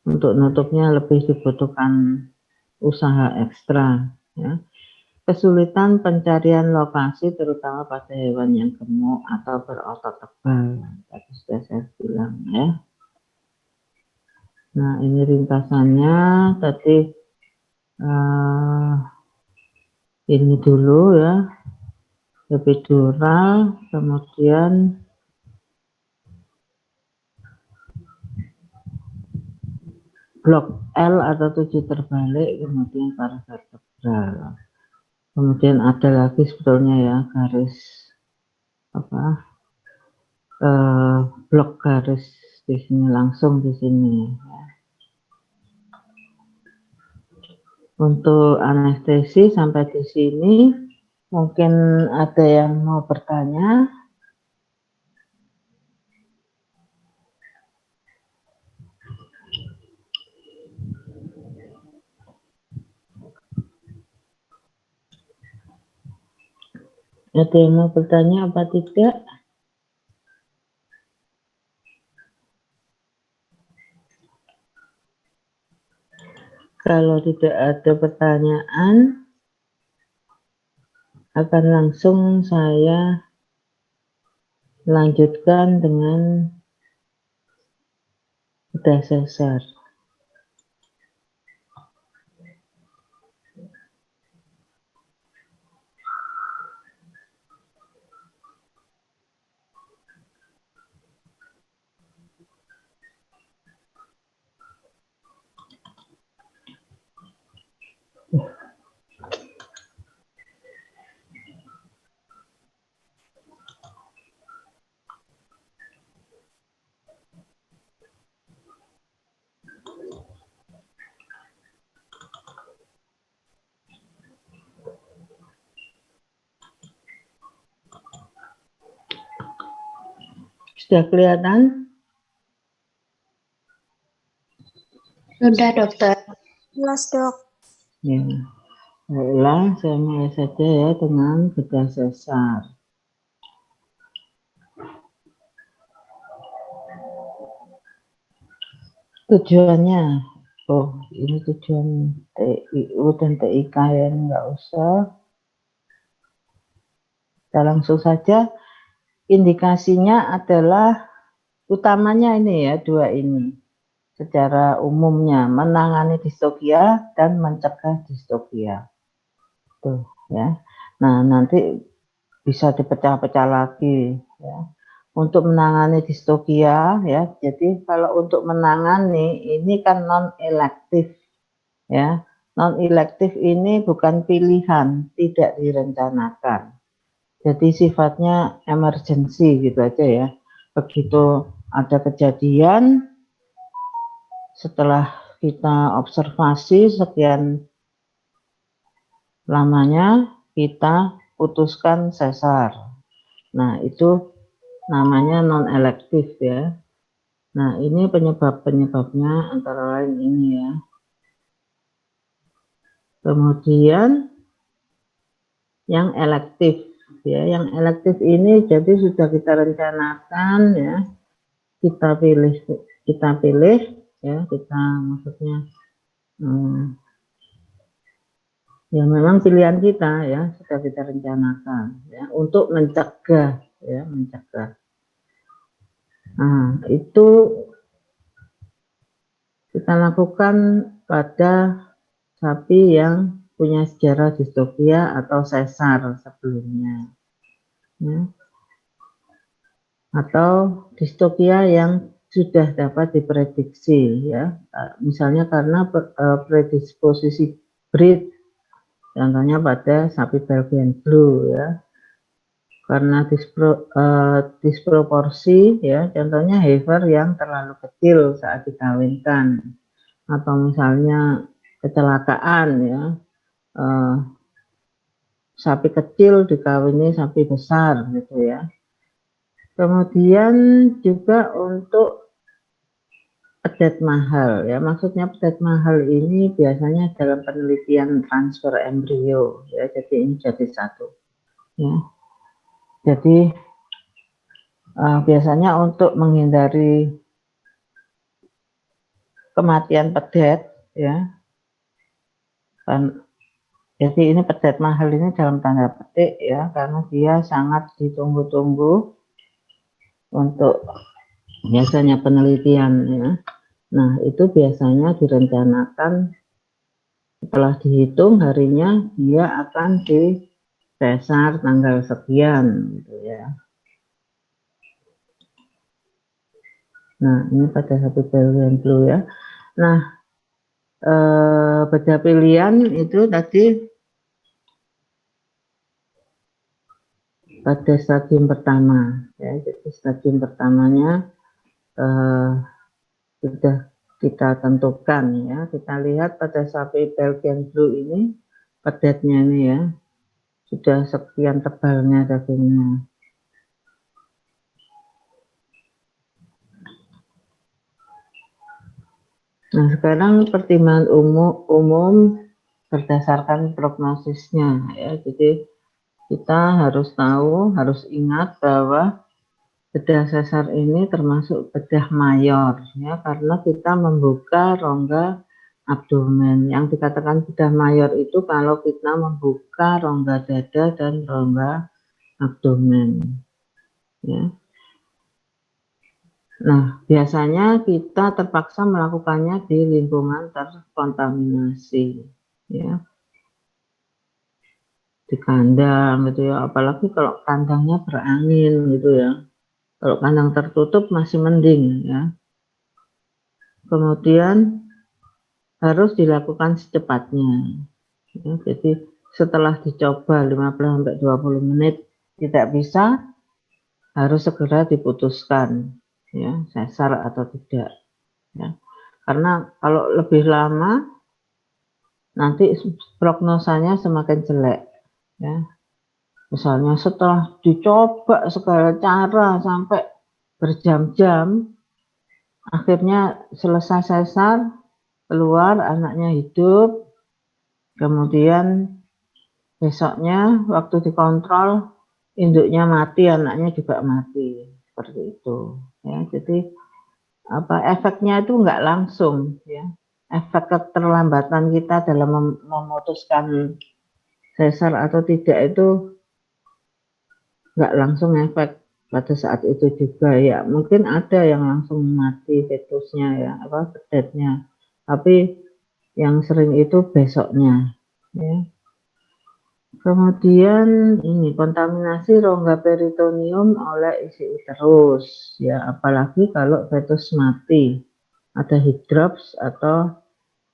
nutupnya lebih dibutuhkan usaha ekstra ya. Kesulitan pencarian lokasi terutama pada hewan yang gemuk atau berotot tebal, tadi sudah saya bilang ya. Nah ini ringkasannya tadi ini dulu ya, epidural, kemudian blok L atau 7 terbalik, kemudian para vertebral. Kemudian ada lagi sebetulnya ya garis blok garis di sini, langsung di sini. Untuk anestesi sampai di sini, mungkin ada yang mau bertanya. Ada yang mau bertanya apa tidak? Kalau tidak ada pertanyaan, akan langsung saya lanjutkan dengan bedah sesar. Sudah kelihatan? Sudah, dokter. Jelas, dok. Ya. Baiklah, saya mulai saja ya dengan bedah sesar. Tujuannya, ini tujuan TIU dan TIK ya, nggak usah. Kita langsung saja. Indikasinya adalah utamanya ini ya, dua ini. Secara umumnya menangani distokia dan mencegah distokia. Tuh ya. Nah, nanti bisa dipecah-pecah lagi ya. Untuk menangani distokia ya. Jadi kalau untuk menangani ini kan non elektif ya. Non elektif ini bukan pilihan, tidak direncanakan. Jadi sifatnya emergency gitu aja ya. Begitu ada kejadian, setelah kita observasi sekian lamanya, kita putuskan sesar. Nah, itu namanya non-elektif ya. Nah, ini penyebab-penyebabnya antara lain ini ya. Kemudian yang elektif ya, yang elektif ini jadi sudah kita rencanakan ya. Kita pilih ya, kita maksudnya ya memang pilihan kita ya, sudah kita rencanakan ya untuk mencegah ya, mencegah. Nah, itu kita lakukan pada sapi yang punya sejarah distokia atau sesar sebelumnya ya. Atau distokia yang sudah dapat diprediksi ya, misalnya karena predisposisi breed, contohnya pada sapi Belgian Blue ya, karena disproporsi ya, contohnya heifer yang terlalu kecil saat dikawinkan, atau misalnya kecelakaan ya, sapi kecil dikawini sapi besar gitu ya. Kemudian juga untuk pedet mahal ya, maksudnya pedet mahal ini biasanya dalam penelitian transfer embrio ya, jadi ini jadi satu ya. Jadi biasanya untuk menghindari kematian pedet ya, kan, jadi ini pedet mahal ini dalam tanda petik ya, karena dia sangat ditunggu-tunggu untuk biasanya penelitian ya. Nah, itu biasanya direncanakan setelah dihitung harinya dia akan disesar tanggal sekian gitu ya. Nah, ini pada sapi Belgian Blue ya. Nah, bedah pilihan itu tadi pada stadium pertama ya. Jadi stadium pertamanya sudah kita tentukan ya. Kita lihat pada sapi Belgian Blue ini pedetnya ini ya, sudah sekian tebalnya dagingnya. Nah, sekarang pertimbangan umum berdasarkan prognosisnya ya. Jadi kita harus tahu, harus ingat bahwa bedah sesar ini termasuk bedah mayor ya, karena kita membuka rongga abdomen. Yang dikatakan bedah mayor itu kalau kita membuka rongga dada dan rongga abdomen ya. Nah, biasanya kita terpaksa melakukannya di lingkungan terkontaminasi ya, di kandang gitu ya, apalagi kalau kandangnya berangin gitu ya. Kalau kandang tertutup masih mending ya. Kemudian harus dilakukan secepatnya ya. Jadi setelah dicoba 15-20 menit tidak bisa, harus segera diputuskan ya, sesar atau tidak ya. Karena kalau lebih lama nanti prognosanya semakin jelek ya. Misalnya setelah dicoba segala cara sampai berjam-jam, akhirnya selesai sesar, keluar anaknya hidup, kemudian besoknya waktu dikontrol induknya mati, anaknya juga mati, seperti itu ya. Jadi efeknya itu enggak langsung ya. Efek keterlambatan kita dalam memutuskan sesar atau tidak itu enggak langsung efek pada saat itu juga ya. Mungkin ada yang langsung mati fetusnya ya, bedetnya. Tapi yang sering itu besoknya ya. Kemudian ini kontaminasi rongga peritoneum oleh isi uterus ya, apalagi kalau fetus mati, ada hidrops atau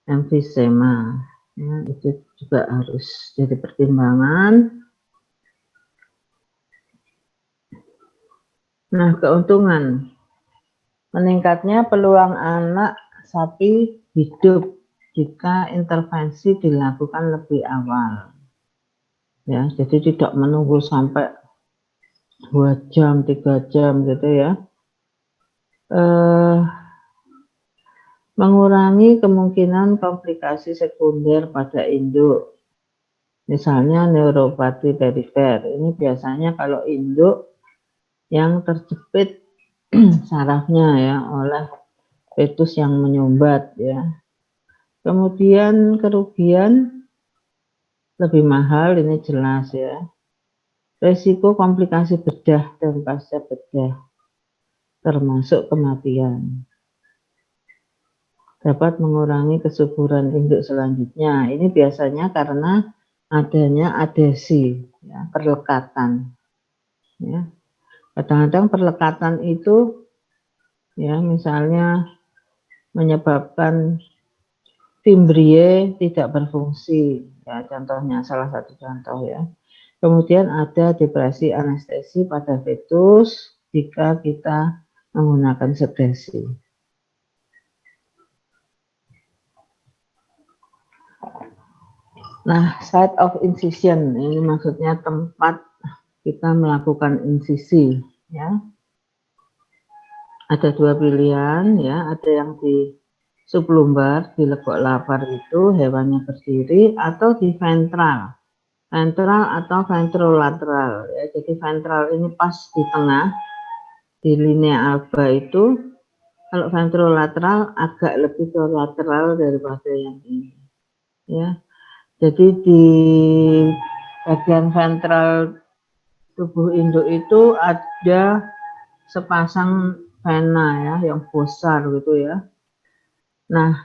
emfisema ya, itu juga harus jadi pertimbangan. Nah, keuntungan meningkatnya peluang anak sapi hidup jika intervensi dilakukan lebih awal ya, jadi tidak menunggu sampai 2 jam, 3 jam gitu ya. Mengurangi kemungkinan komplikasi sekunder pada induk, misalnya neuropati perifer. Ini biasanya kalau induk yang terjepit sarafnya ya oleh fetus yang menyumbat ya. Kemudian kerugian lebih mahal, ini jelas ya. Resiko komplikasi bedah dan pasca bedah termasuk kematian. Dapat mengurangi kesuburan induk selanjutnya. Ini biasanya karena adanya adesi, ya, perlekatan. Ya. Kadang-kadang perlekatan itu, ya, misalnya menyebabkan fimbrie tidak berfungsi. Ya, contohnya salah satu contoh ya. Kemudian ada depresi anestesi pada fetus jika kita menggunakan sedasi. Nah, site of incision ini maksudnya tempat kita melakukan insisi ya. Ada 2 pilihan ya, ada yang di sublumbar, di legok lapar itu hewannya berdiri, atau di ventral. Ventral atau ventrolateral ya. Jadi ventral ini pas di tengah di linea alba itu, kalau ventrolateral agak lebih ke lateral daripada yang ini ya. Jadi di bagian ventral tubuh induk itu ada sepasang vena ya yang besar gitu ya. Nah,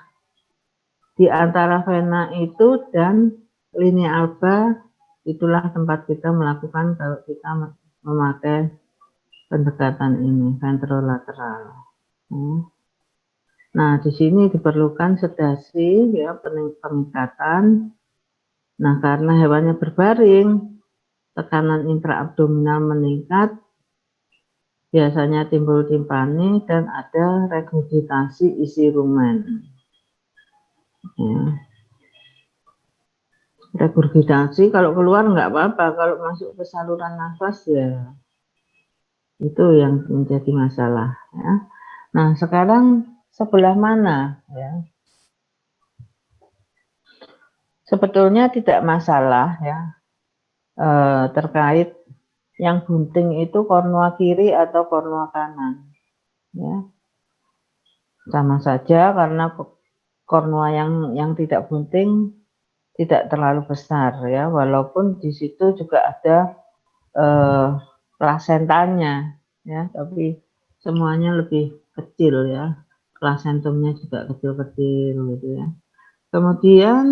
di antara vena itu dan linea alba itulah tempat kita melakukan kalau kita memakai pendekatan ini ventrolateral. Nah, di sini diperlukan sedasi ya, pengikatan. Nah, karena hewannya berbaring, tekanan intraabdominal meningkat, biasanya timbul timpani dan ada regurgitasi isi rumen. Ya. Regurgitasi kalau keluar nggak apa-apa, kalau masuk ke saluran nafas ya itu yang menjadi masalah. Ya. Nah, sekarang sebelah mana? Ya. Sebetulnya tidak masalah ya terkait yang bunting itu kornea kiri atau kornea kanan. Ya. Sama saja karena kornea yang tidak bunting tidak terlalu besar ya, walaupun di situ juga ada plasentanya ya, tapi semuanya lebih kecil ya, plasentumnya juga kecil-kecil gitu ya. Kemudian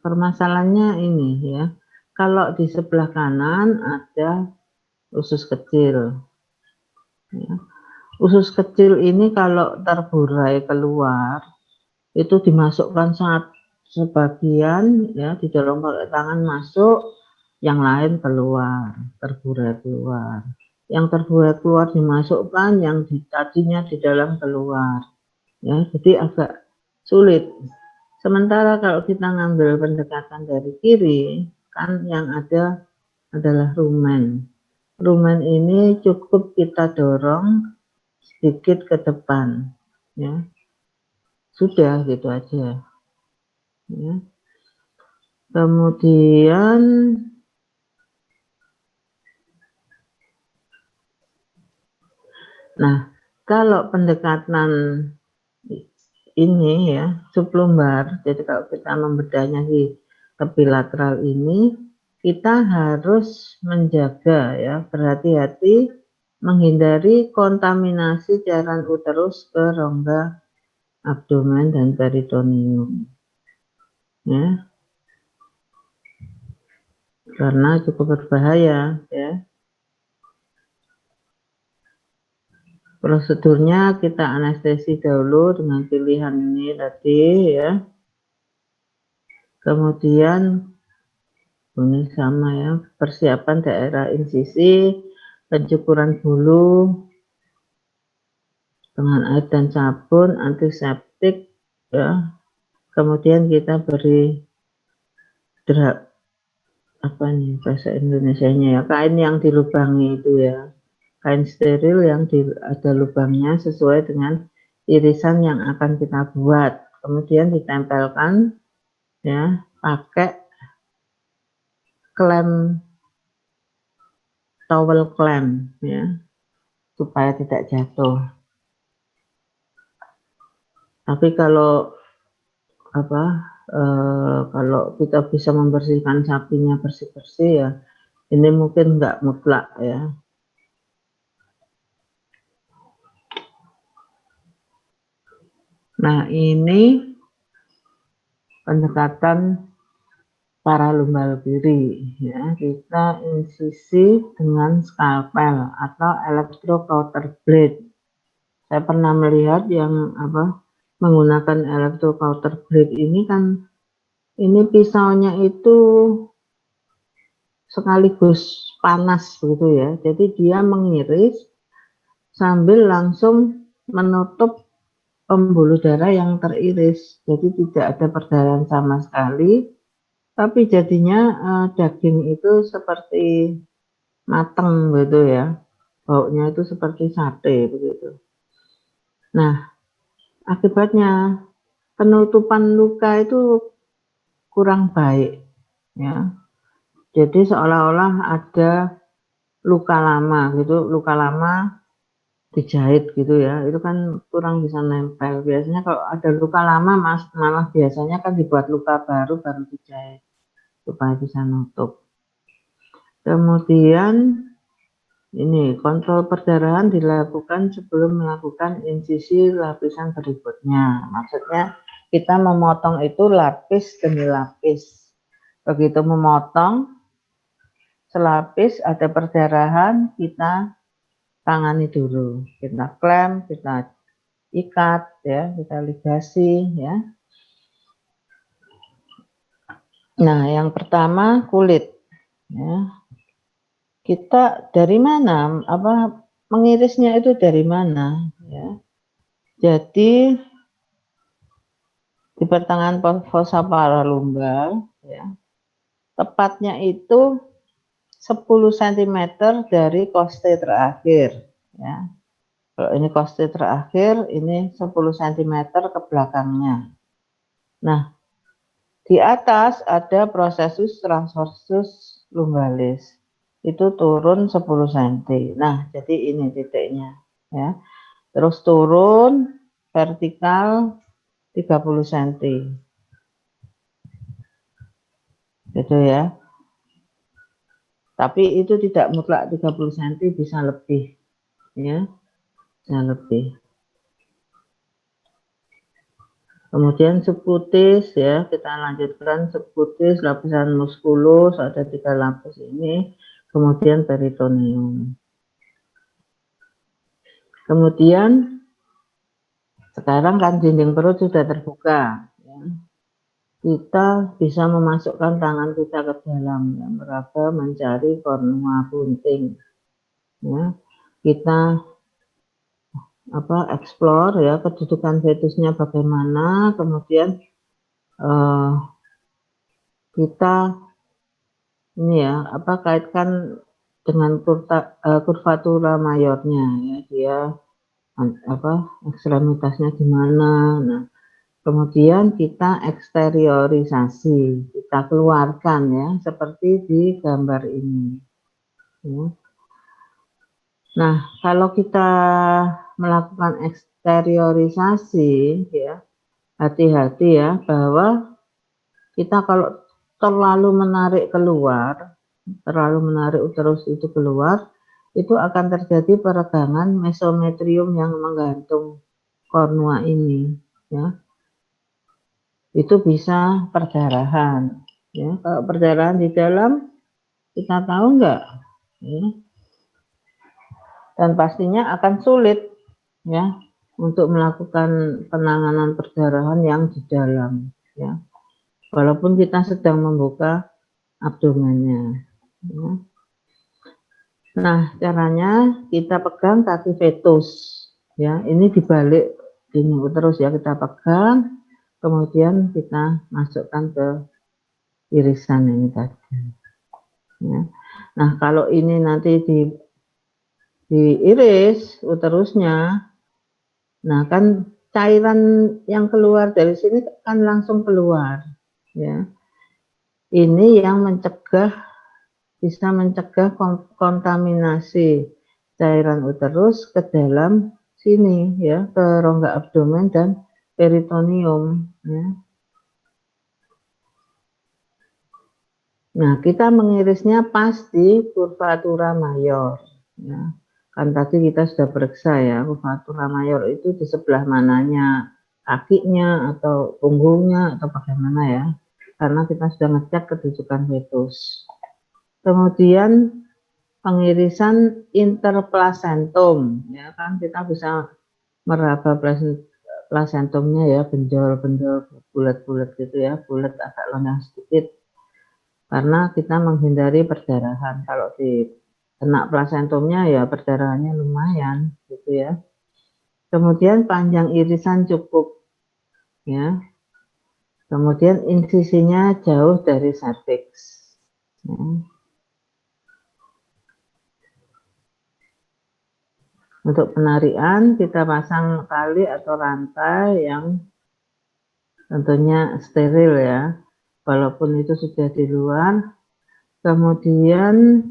permasalahannya ini ya, kalau di sebelah kanan ada usus kecil ya. Usus kecil ini kalau terburai keluar itu dimasukkan sebagian ya, didorong pakai tangan masuk, yang lain keluar, terburai keluar. Yang terburai keluar dimasukkan, yang tadinya di dalam keluar. Ya, jadi agak sulit. Sementara kalau kita ngambil pendekatan dari kiri, kan yang ada adalah rumen. Rumen ini cukup kita dorong sedikit ke depan, ya. Sudah gitu aja. Ya. Kemudian nah, kalau pendekatan ini ya, sublumbar, jadi kalau kita membedahnya di tepi lateral ini, kita harus menjaga ya, berhati-hati menghindari kontaminasi cairan uterus ke rongga abdomen dan peritoneum. Ya. Karena cukup berbahaya ya. Prosedurnya kita anestesi dahulu dengan pilihan ini tadi ya. Kemudian ini sama ya, persiapan daerah insisi, pencukuran bulu dengan air dan sabun, antiseptik ya. Kemudian kita beri apa nih bahasa Indonesianya ya, kain yang dilubangi itu ya. Kain steril yang ada lubangnya sesuai dengan irisan yang akan kita buat. Kemudian ditempelkan ya pakai klem, towel klem ya, supaya tidak jatuh. Tapi kalau kalau kita bisa membersihkan sapinya bersih-bersih ya, ini mungkin nggak mutlak ya. Nah, ini pendekatan paralumbal kiri ya, kita insisi dengan skalpel atau electrocauter blade. Saya pernah melihat yang menggunakan electrocauter blade ini kan, ini pisaunya itu sekaligus panas begitu ya, jadi dia mengiris sambil langsung menutup pembuluh darah yang teriris, jadi tidak ada perdarahan sama sekali, tapi jadinya daging itu seperti mateng gitu ya, baunya itu seperti sate begitu. Nah, akibatnya penutupan luka itu kurang baik ya, jadi seolah-olah ada luka lama gitu, luka lama dijahit gitu ya, itu kan kurang bisa nempel. Biasanya kalau ada luka lama malah biasanya kan dibuat luka baru dijahit supaya bisa nutup. Kemudian ini kontrol perdarahan dilakukan sebelum melakukan insisi lapisan berikutnya. Maksudnya kita memotong itu lapis demi lapis. Begitu memotong selapis ada perdarahan, kita tangani dulu, kita klem, kita ikat ya, kita ligasi ya. Nah, yang pertama kulit ya. Kita dari mana? Mengirisnya itu dari mana ya? Jadi di pertengahan fossa paralumbal ya. Tepatnya itu 10 cm dari koste terakhir ya. Kalau ini koste terakhir, ini 10 cm ke belakangnya. Nah, di atas ada processus transversus lumbalis. Itu turun 10 cm. Nah, jadi ini titiknya ya. Terus turun vertikal 30 cm. Gitu ya. Tapi itu tidak mutlak 30 cm, bisa lebih ya. Bisa lebih. Kemudian subkutis ya, kita lanjutkan subkutis, lapisan muskulus, ada 3 lapis ini, kemudian peritoneum. Kemudian sekarang kan dinding perut sudah terbuka ya. Kita bisa memasukkan tangan kita ke dalam ya, meraba mencari kornua bunting ya. Kita explore ya kedudukan fetusnya bagaimana, kemudian kita ini ya kaitkan dengan kurvatura mayornya ya, dia ekstremitasnya di mana. Nah, kemudian kita eksteriorisasi, kita keluarkan ya seperti di gambar ini ya. Nah, kalau kita melakukan eksteriorisasi ya, hati-hati ya, bahwa kita kalau terlalu menarik keluar, terlalu menarik uterus itu keluar, itu akan terjadi peregangan mesometrium yang menggantung kornua ini ya. Itu bisa perdarahan ya. Kalau perdarahan di dalam, kita tahu enggak ya? Dan pastinya akan sulit ya untuk melakukan penanganan perdarahan yang di dalam ya, walaupun kita sedang membuka abdomennya ya. Nah, caranya kita pegang kaki fetus ya, ini dibalik dinding uterus ya, kita pegang, kemudian kita masukkan ke irisan ini tadi ya. Nah, kalau ini nanti diiris uterusnya, nah kan cairan yang keluar dari sini kan langsung keluar ya. Ini yang bisa mencegah kontaminasi cairan uterus ke dalam sini ya, ke rongga abdomen dan peritoneum ya. Nah, kita mengirisnya pas di curvatura mayor ya. Kan tadi kita sudah periksa ya, curvatura mayor itu di sebelah mananya, kakinya atau punggungnya atau bagaimana ya, karena kita sudah ngecek kedudukan fetus. Kemudian pengirisan interplacentum ya, kan kita bisa meraba placentumnya ya, benjol-benjol bulat-bulat gitu ya, bulat agak lonjong sedikit, karena kita menghindari perdarahan. Kalau di kena placentumnya ya perdarahannya lumayan gitu ya. Kemudian panjang irisan cukup ya. Kemudian insisinya jauh dari cervix ya. Untuk penarian kita pasang tali atau rantai yang tentunya steril ya, walaupun itu sudah di luar. Kemudian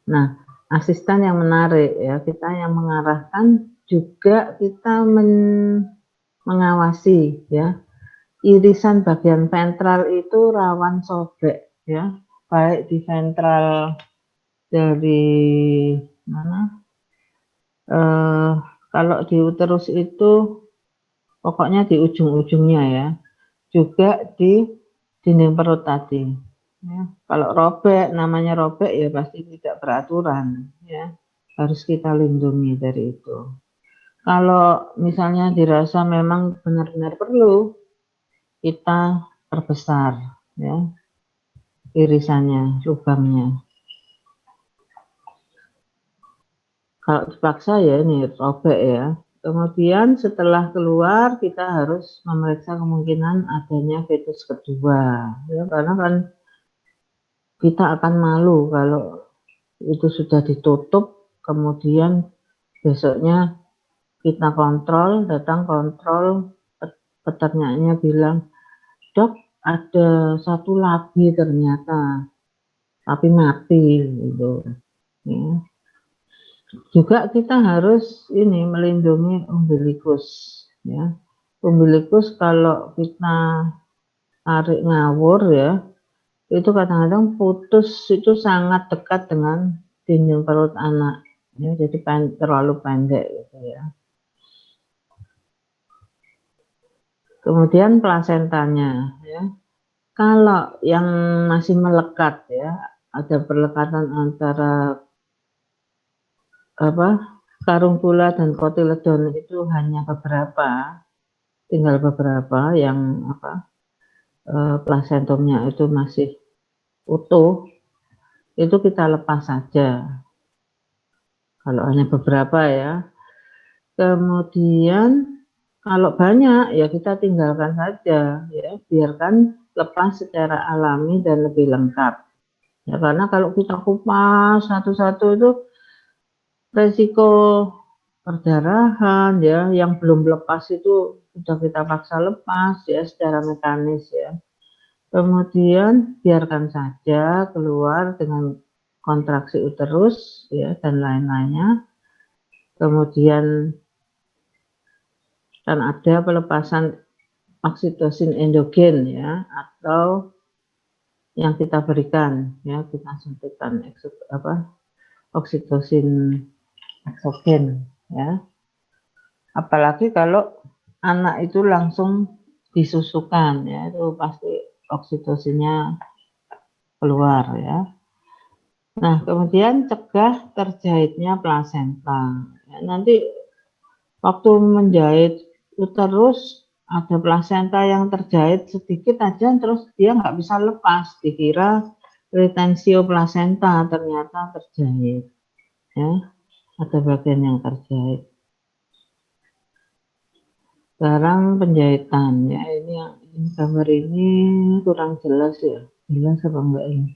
nah, asisten yang menarik ya, kita yang mengarahkan, juga kita mengawasi ya. Irisan bagian ventral itu rawan sobek ya, baik di ventral dari mana, kalau di uterus itu pokoknya di ujung-ujungnya ya, juga di dinding perut tadi ya. Kalau robek, namanya robek ya pasti tidak beraturan ya, harus kita lindungi dari itu. Kalau misalnya dirasa memang benar-benar perlu, kita perbesar ya irisannya, lubangnya. Kalau dipaksa ya ini robek ya. Kemudian setelah keluar kita harus memeriksa kemungkinan adanya fetus kedua ya, karena kan kita akan malu kalau itu sudah ditutup, kemudian besoknya kita kontrol, datang kontrol, peternaknya bilang, "Dok, ada satu labi ternyata, tapi mati," gitu. Ya. Juga kita harus ini melindungi umbilikus, ya. Umbilikus kalau kita tarik ngawur ya, itu kadang-kadang putus itu sangat dekat dengan dinding perut anak, ya, jadi terlalu pendek gitu ya. Kemudian plasentanya ya. Kalau yang masih melekat ya, ada perlekatan antara karung gula dan kotiledon itu hanya beberapa, tinggal beberapa yang plasentumnya itu masih utuh, itu kita lepas saja. Kalau hanya beberapa ya. Kemudian kalau banyak ya kita tinggalkan saja ya, biarkan lepas secara alami dan lebih lengkap. Ya, karena kalau kita kupas satu-satu itu resiko perdarahan ya, yang belum lepas itu sudah kita paksa lepas ya secara mekanis ya. Kemudian biarkan saja keluar dengan kontraksi uterus ya dan lain-lainnya. Kemudian kan ada pelepasan oksitosin endogen ya, atau yang kita berikan ya, kita suntikan oksitosin eksogen ya. Apalagi kalau anak itu langsung disusukan ya, itu pasti oksitosinnya keluar ya. Nah, kemudian cegah terjahitnya plasenta. Ya, nanti waktu menjahit uterus ada plasenta yang terjahit sedikit aja, terus dia nggak bisa lepas, dikira retensio plasenta, ternyata terjahit. Ya, ada bagian yang terjahit. Sekarang penjahitan ya, ini gambar ini kurang jelas ya, jelas apa enggak ini?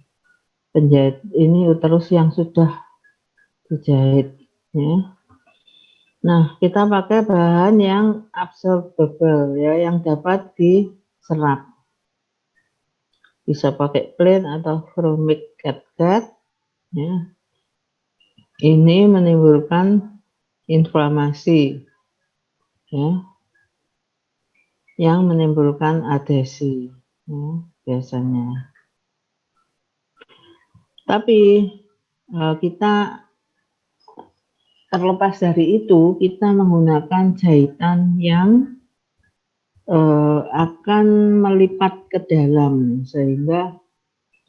Penjahit ini uterus yang sudah dijahit ya. Nah, kita pakai bahan yang absorbable ya, yang dapat diserap. Bisa pakai plain atau chromic catgut ya. Ini menimbulkan inflamasi ya, yang menimbulkan adesi ya, biasanya. Tapi kita terlepas dari itu, kita menggunakan jahitan yang akan melipat ke dalam sehingga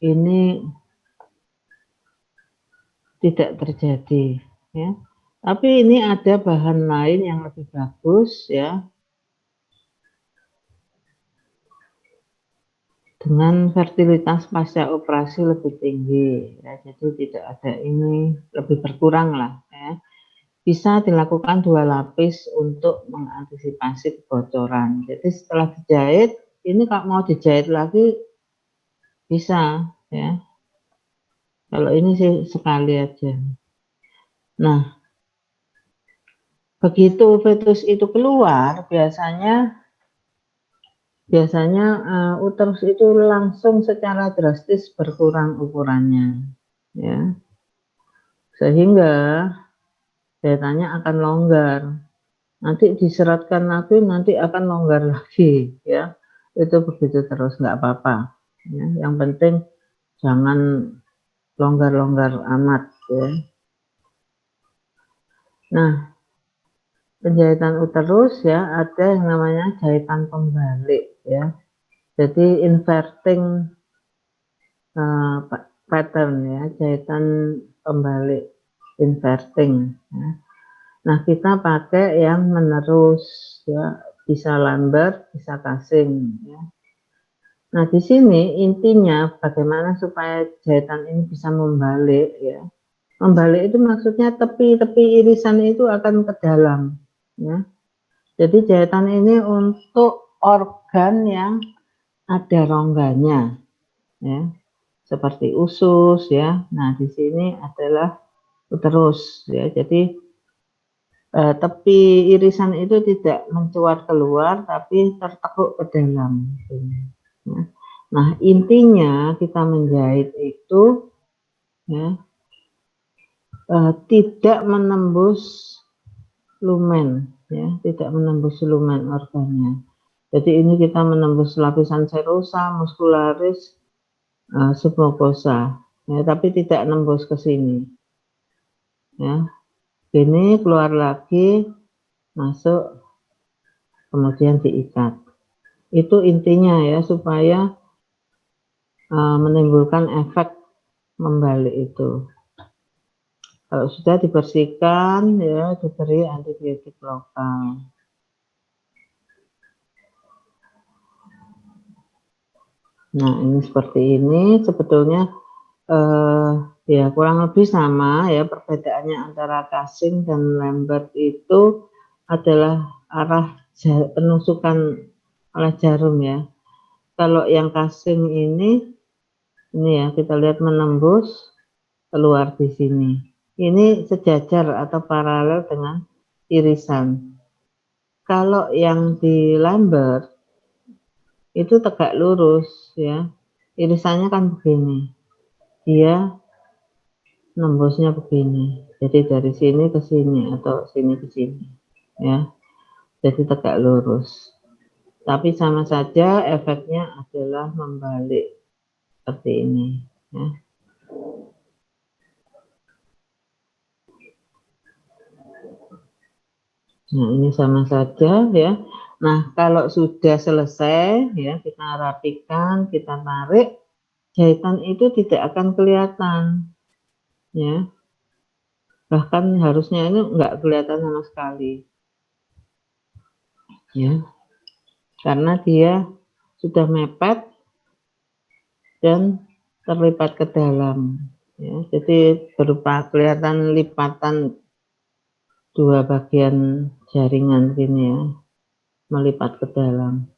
ini tidak terjadi ya. Tapi ini ada bahan lain yang lebih bagus ya, dengan fertilitas pasca operasi lebih tinggi ya, jadi tidak ada ini, lebih berkurang lah ya. Bisa dilakukan 2 lapis untuk mengantisipasi kebocoran. Jadi setelah dijahit, ini kalau mau dijahit lagi bisa ya. Kalau ini sih sekali aja. Nah, begitu fetus itu keluar, biasanya uterus itu langsung secara drastis berkurang ukurannya ya, sehingga jahitannya akan longgar, nanti diseratkan lagi nanti akan longgar lagi ya, itu begitu terus nggak apa-apa ya. Yang penting jangan longgar-longgar amat ya. Nah, penjahitan uterus ya, ada yang namanya jahitan pembalik ya. Jadi inverting pattern ya, jahitan pembalik, inverting ya. Nah, kita pakai yang menerus ya, bisa lamber, bisa casing ya. Nah, di sini intinya bagaimana supaya jahitan ini bisa membalik ya. Membalik itu maksudnya tepi-tepi irisan itu akan ke dalam ya. Jadi jahitan ini untuk organ yang ada rongganya ya, seperti usus ya. Nah, di sini adalah uterus ya. Jadi tepi irisan itu tidak mencuat keluar tapi tertekuk ke dalam ya. Nah, intinya kita menjahit itu ya, tidak menembus lumen ya, tidak menembus lumen organnya. Jadi ini kita menembus lapisan serosa, muscularis, submucosa ya, tapi tidak nembus ke sini ya. Ini keluar lagi, masuk, kemudian diikat. Itu intinya ya, supaya menimbulkan efek membalik itu. Kalau sudah dibersihkan ya, diberi antibiotik lokal. Nah, ini seperti ini sebetulnya ya kurang lebih sama ya, perbedaannya antara casing dan lambert itu adalah arah penusukan oleh jarum ya. Kalau yang casing ini ya kita lihat menembus keluar di sini. Ini sejajar atau paralel dengan irisan. Kalau yang di lambert itu tegak lurus ya. Irisannya kan begini. Dia nembusnya begini. Jadi dari sini ke sini atau sini ke sini ya. Jadi tegak lurus. Tapi sama saja efeknya adalah membalik seperti ini ya. Nah, ini sama saja ya. Nah, kalau sudah selesai ya, kita rapikan, kita tarik, jahitan itu tidak akan kelihatan ya. Bahkan harusnya ini enggak kelihatan sama sekali ya. Karena dia sudah mepet dan terlipat ke dalam ya. Jadi berupa kelihatan lipatan dua bagian jaringan gini ya, melipat ke dalam.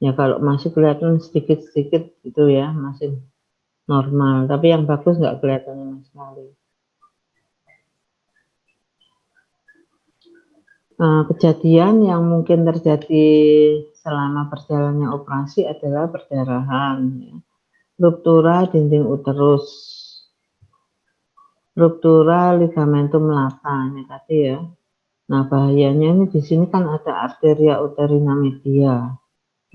Ya kalau masih kelihatan sedikit-sedikit gitu ya, masih normal. Tapi yang bagus nggak kelihatan sama sekali. Kejadian yang mungkin terjadi selama berjalannya operasi adalah perdarahan, ya. Ruptura dinding uterus, ruptura ligamentum lata ini tadi ya. Nah, bahayanya ini di sini kan ada arteria uterina media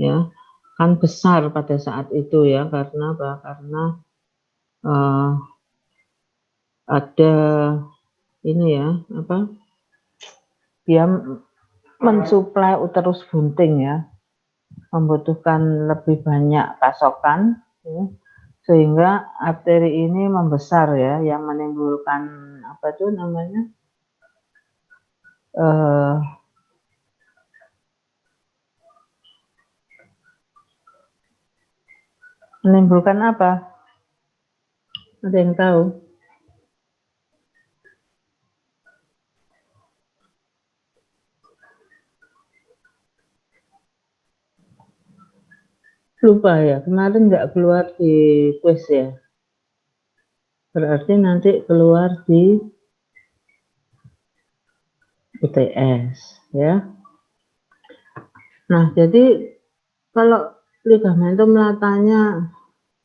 ya, kan besar pada saat itu ya, karena apa? Karena ada ini ya, apa? Dia mensuplai uterus bunting ya, membutuhkan lebih banyak pasokan ya, sehingga arteri ini membesar ya, yang menimbulkan apa itu namanya, menimbulkan apa? Ada yang tahu? Lupa ya, kemarin nggak keluar di quiz ya. Berarti nanti keluar di UTS ya. Nah, jadi kalau ligamentum latanya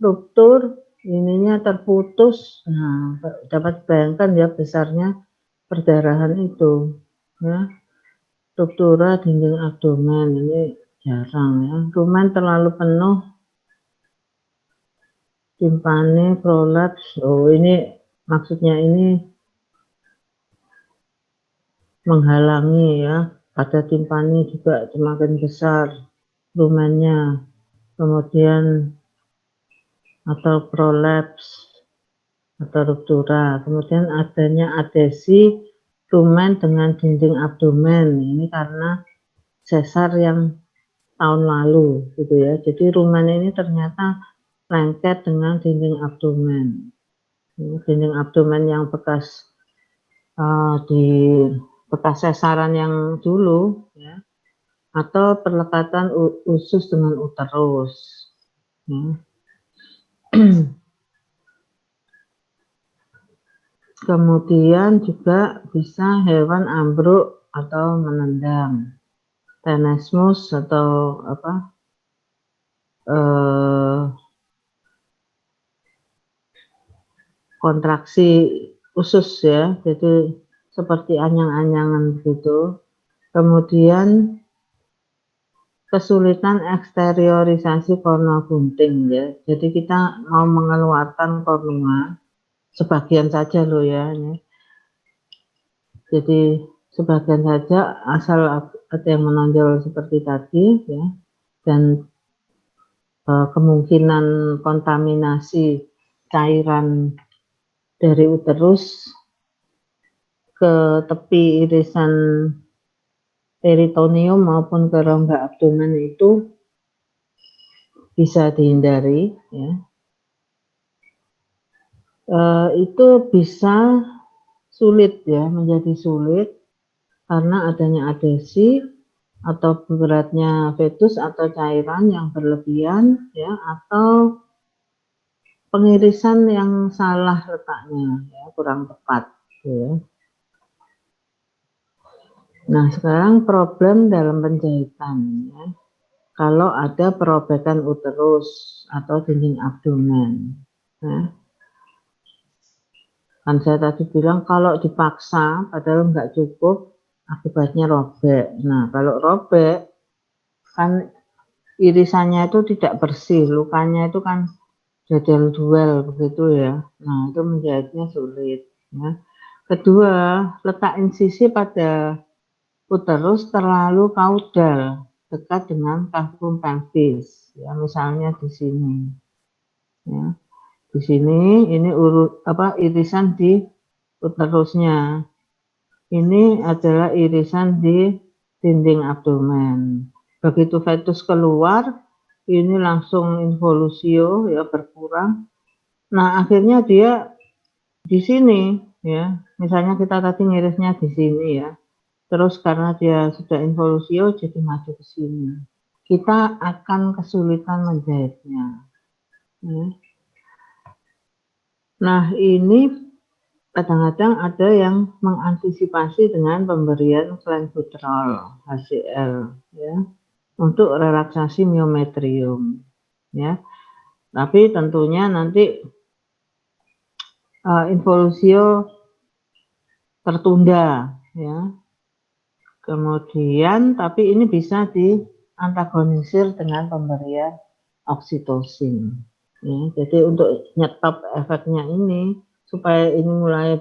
ruptur, ininya terputus, nah dapat bayangkan ya besarnya perdarahan itu ya. Ruptura dinding abdomen ini jarang ya. Rumen terlalu penuh, timpani prolaps. Oh, ini maksudnya ini menghalangi ya. Pada timpani juga semakin besar rumennya. Kemudian atau prolaps atau ruptura. Kemudian adanya adesi rumen dengan dinding abdomen. Ini karena sesar yang tahun lalu gitu ya. Jadi rumen ini ternyata lengket dengan dinding abdomen. Ini dinding abdomen yang bekas di bekas sesaran yang dulu ya, atau perlekatan usus dengan uterus ya. Kemudian juga bisa hewan ambruk atau menendang, tenesmus atau apa, kontraksi usus ya, jadi seperti anyang-anyangan begitu. Kemudian kesulitan eksteriorisasi kornea gunting ya, jadi kita mau mengeluarkan kornea sebagian saja loh ya ini. Jadi sebagian saja asal ada yang menonjol seperti tadi ya, dan kemungkinan kontaminasi cairan dari uterus ke tepi irisan peritoneum maupun ke rongga abdomen itu bisa dihindari ya. Itu bisa sulit ya, menjadi sulit karena adanya adesi atau beratnya fetus atau cairan yang berlebihan ya, atau pengirisan yang salah letaknya ya, kurang tepat ya. Nah, sekarang problem dalam penjahitan ya. Kalau ada perobekan uterus atau dinding abdomen ya. Kan saya tadi bilang kalau dipaksa padahal nggak cukup, akibatnya robek. Nah, kalau robek kan irisannya itu tidak bersih, lukanya itu kan dedel-duel begitu ya. Nah, itu menjahitnya sulit ya. Kedua, letak insisi pada uterus terlalu kaudal, dekat dengan kafum pelvis ya, misalnya di sini ya. Di sini ini irisan di uterusnya. Ini adalah irisan di dinding abdomen. Begitu fetus keluar, ini langsung involusio ya, berkurang. Nah, akhirnya dia di sini ya. Misalnya kita tadi ngirisnya di sini ya. Terus karena dia sudah involusio jadi maju ke sini. Kita akan kesulitan menjahitnya. Ya. Nah, ini kadang-kadang ada yang mengantisipasi dengan pemberian clenbuterol HCl ya, untuk relaksasi miometrium ya. Tapi tentunya nanti involusio tertunda ya. Kemudian tapi ini bisa diantagonisir dengan pemberian oksitosin. Ya, jadi untuk nyetop efeknya ini supaya ini mulai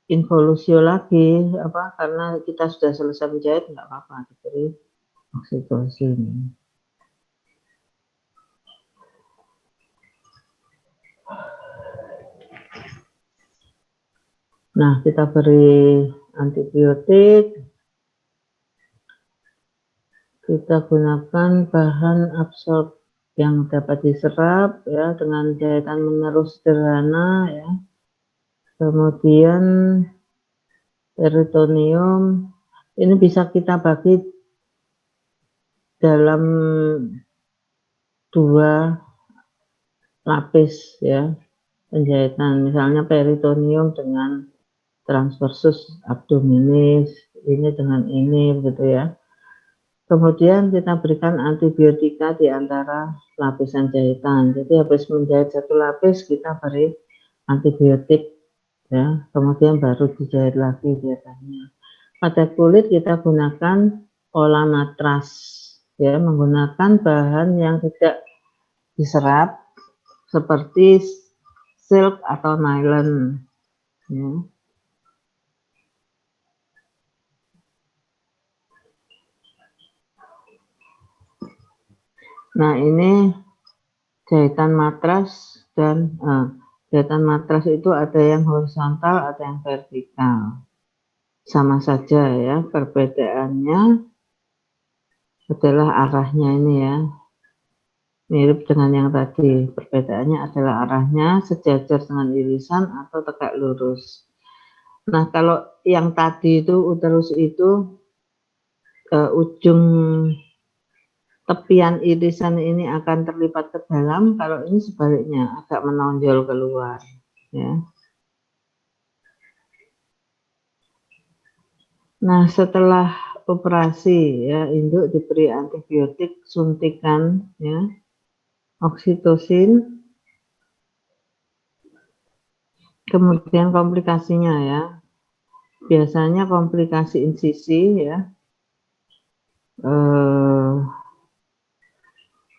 involusio lagi karena kita sudah selesai menjahit, nggak apa-apa diberi oksitosin. Nah, kita beri antibiotik, kita gunakan bahan absorb yang dapat diserap ya, dengan jahitan menerus sederhana ya. Kemudian peritoneum ini bisa kita bagi dalam 2 lapis ya penjahitan, misalnya peritoneum dengan transversus abdominis, ini dengan ini begitu ya. Kemudian kita berikan antibiotika di antara lapisan jahitan. Jadi habis menjahit 1 lapis kita beri antibiotik ya, kemudian baru dijahit lagi biasanya. Pada kulit kita gunakan pola matras ya, menggunakan bahan yang tidak diserap seperti silk atau nylon ya. Nah, ini jahitan matras dan jahitan matras itu ada yang horizontal, ada yang vertikal. sama saja ya, perbedaannya adalah arahnya ini ya, mirip dengan yang tadi. Perbedaannya adalah arahnya sejajar dengan irisan atau tegak lurus. Nah, kalau yang tadi itu uterus itu ujung tepian irisan ini akan terlipat ke dalam, kalau ini sebaliknya agak menonjol keluar ya. Nah, setelah operasi ya, induk diberi antibiotik suntikan ya, oksitosin. Kemudian komplikasinya ya, biasanya komplikasi insisi ya,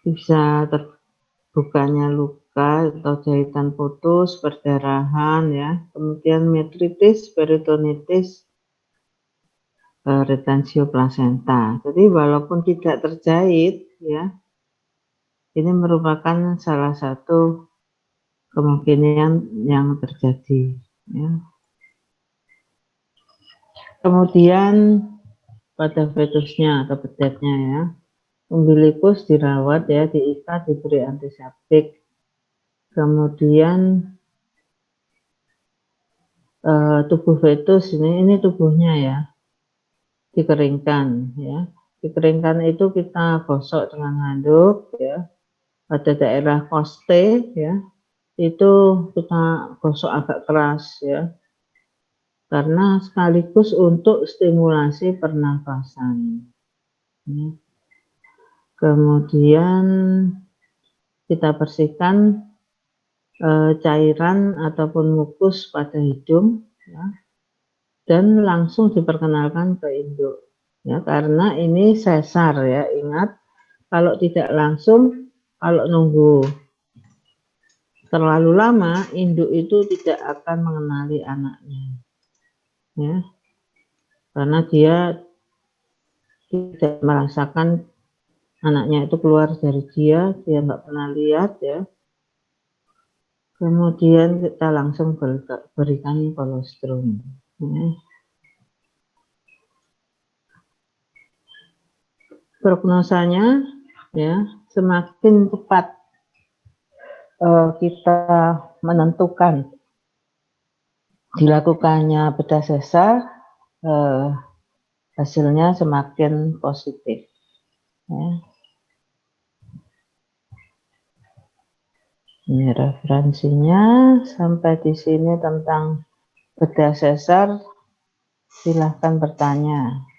bisa terbukanya luka atau jahitan putus, perdarahan ya, kemudian metritis, peritonitis, retensio plasenta. Jadi walaupun tidak terjahit ya, ini merupakan salah satu kemungkinan yang terjadi ya. Kemudian pada fetusnya atau bedaknya ya, umbilikus dirawat ya, diikat, diberi antiseptik. Kemudian tubuh fetus ini tubuhnya ya, dikeringkan ya. Dikeringkan itu kita gosok dengan handuk ya. Pada daerah koste ya, itu kita gosok agak keras ya, karena sekaligus untuk stimulasi pernafasan ya. Kemudian kita bersihkan cairan ataupun mukus pada hidung ya, dan langsung diperkenalkan ke induk ya, karena ini sesar ya. Ingat, kalau tidak langsung, kalau nunggu terlalu lama, induk itu tidak akan mengenali anaknya ya, karena dia tidak merasakan anaknya itu keluar dari dia nggak pernah lihat ya. Kemudian kita langsung berikan kolostrum ya. Prognosanya ya, semakin cepat kita menentukan dilakukannya bedah sesar, hasilnya semakin positif ya. Ini referensinya. Sampai di sini tentang bedah sesar, silahkan bertanya.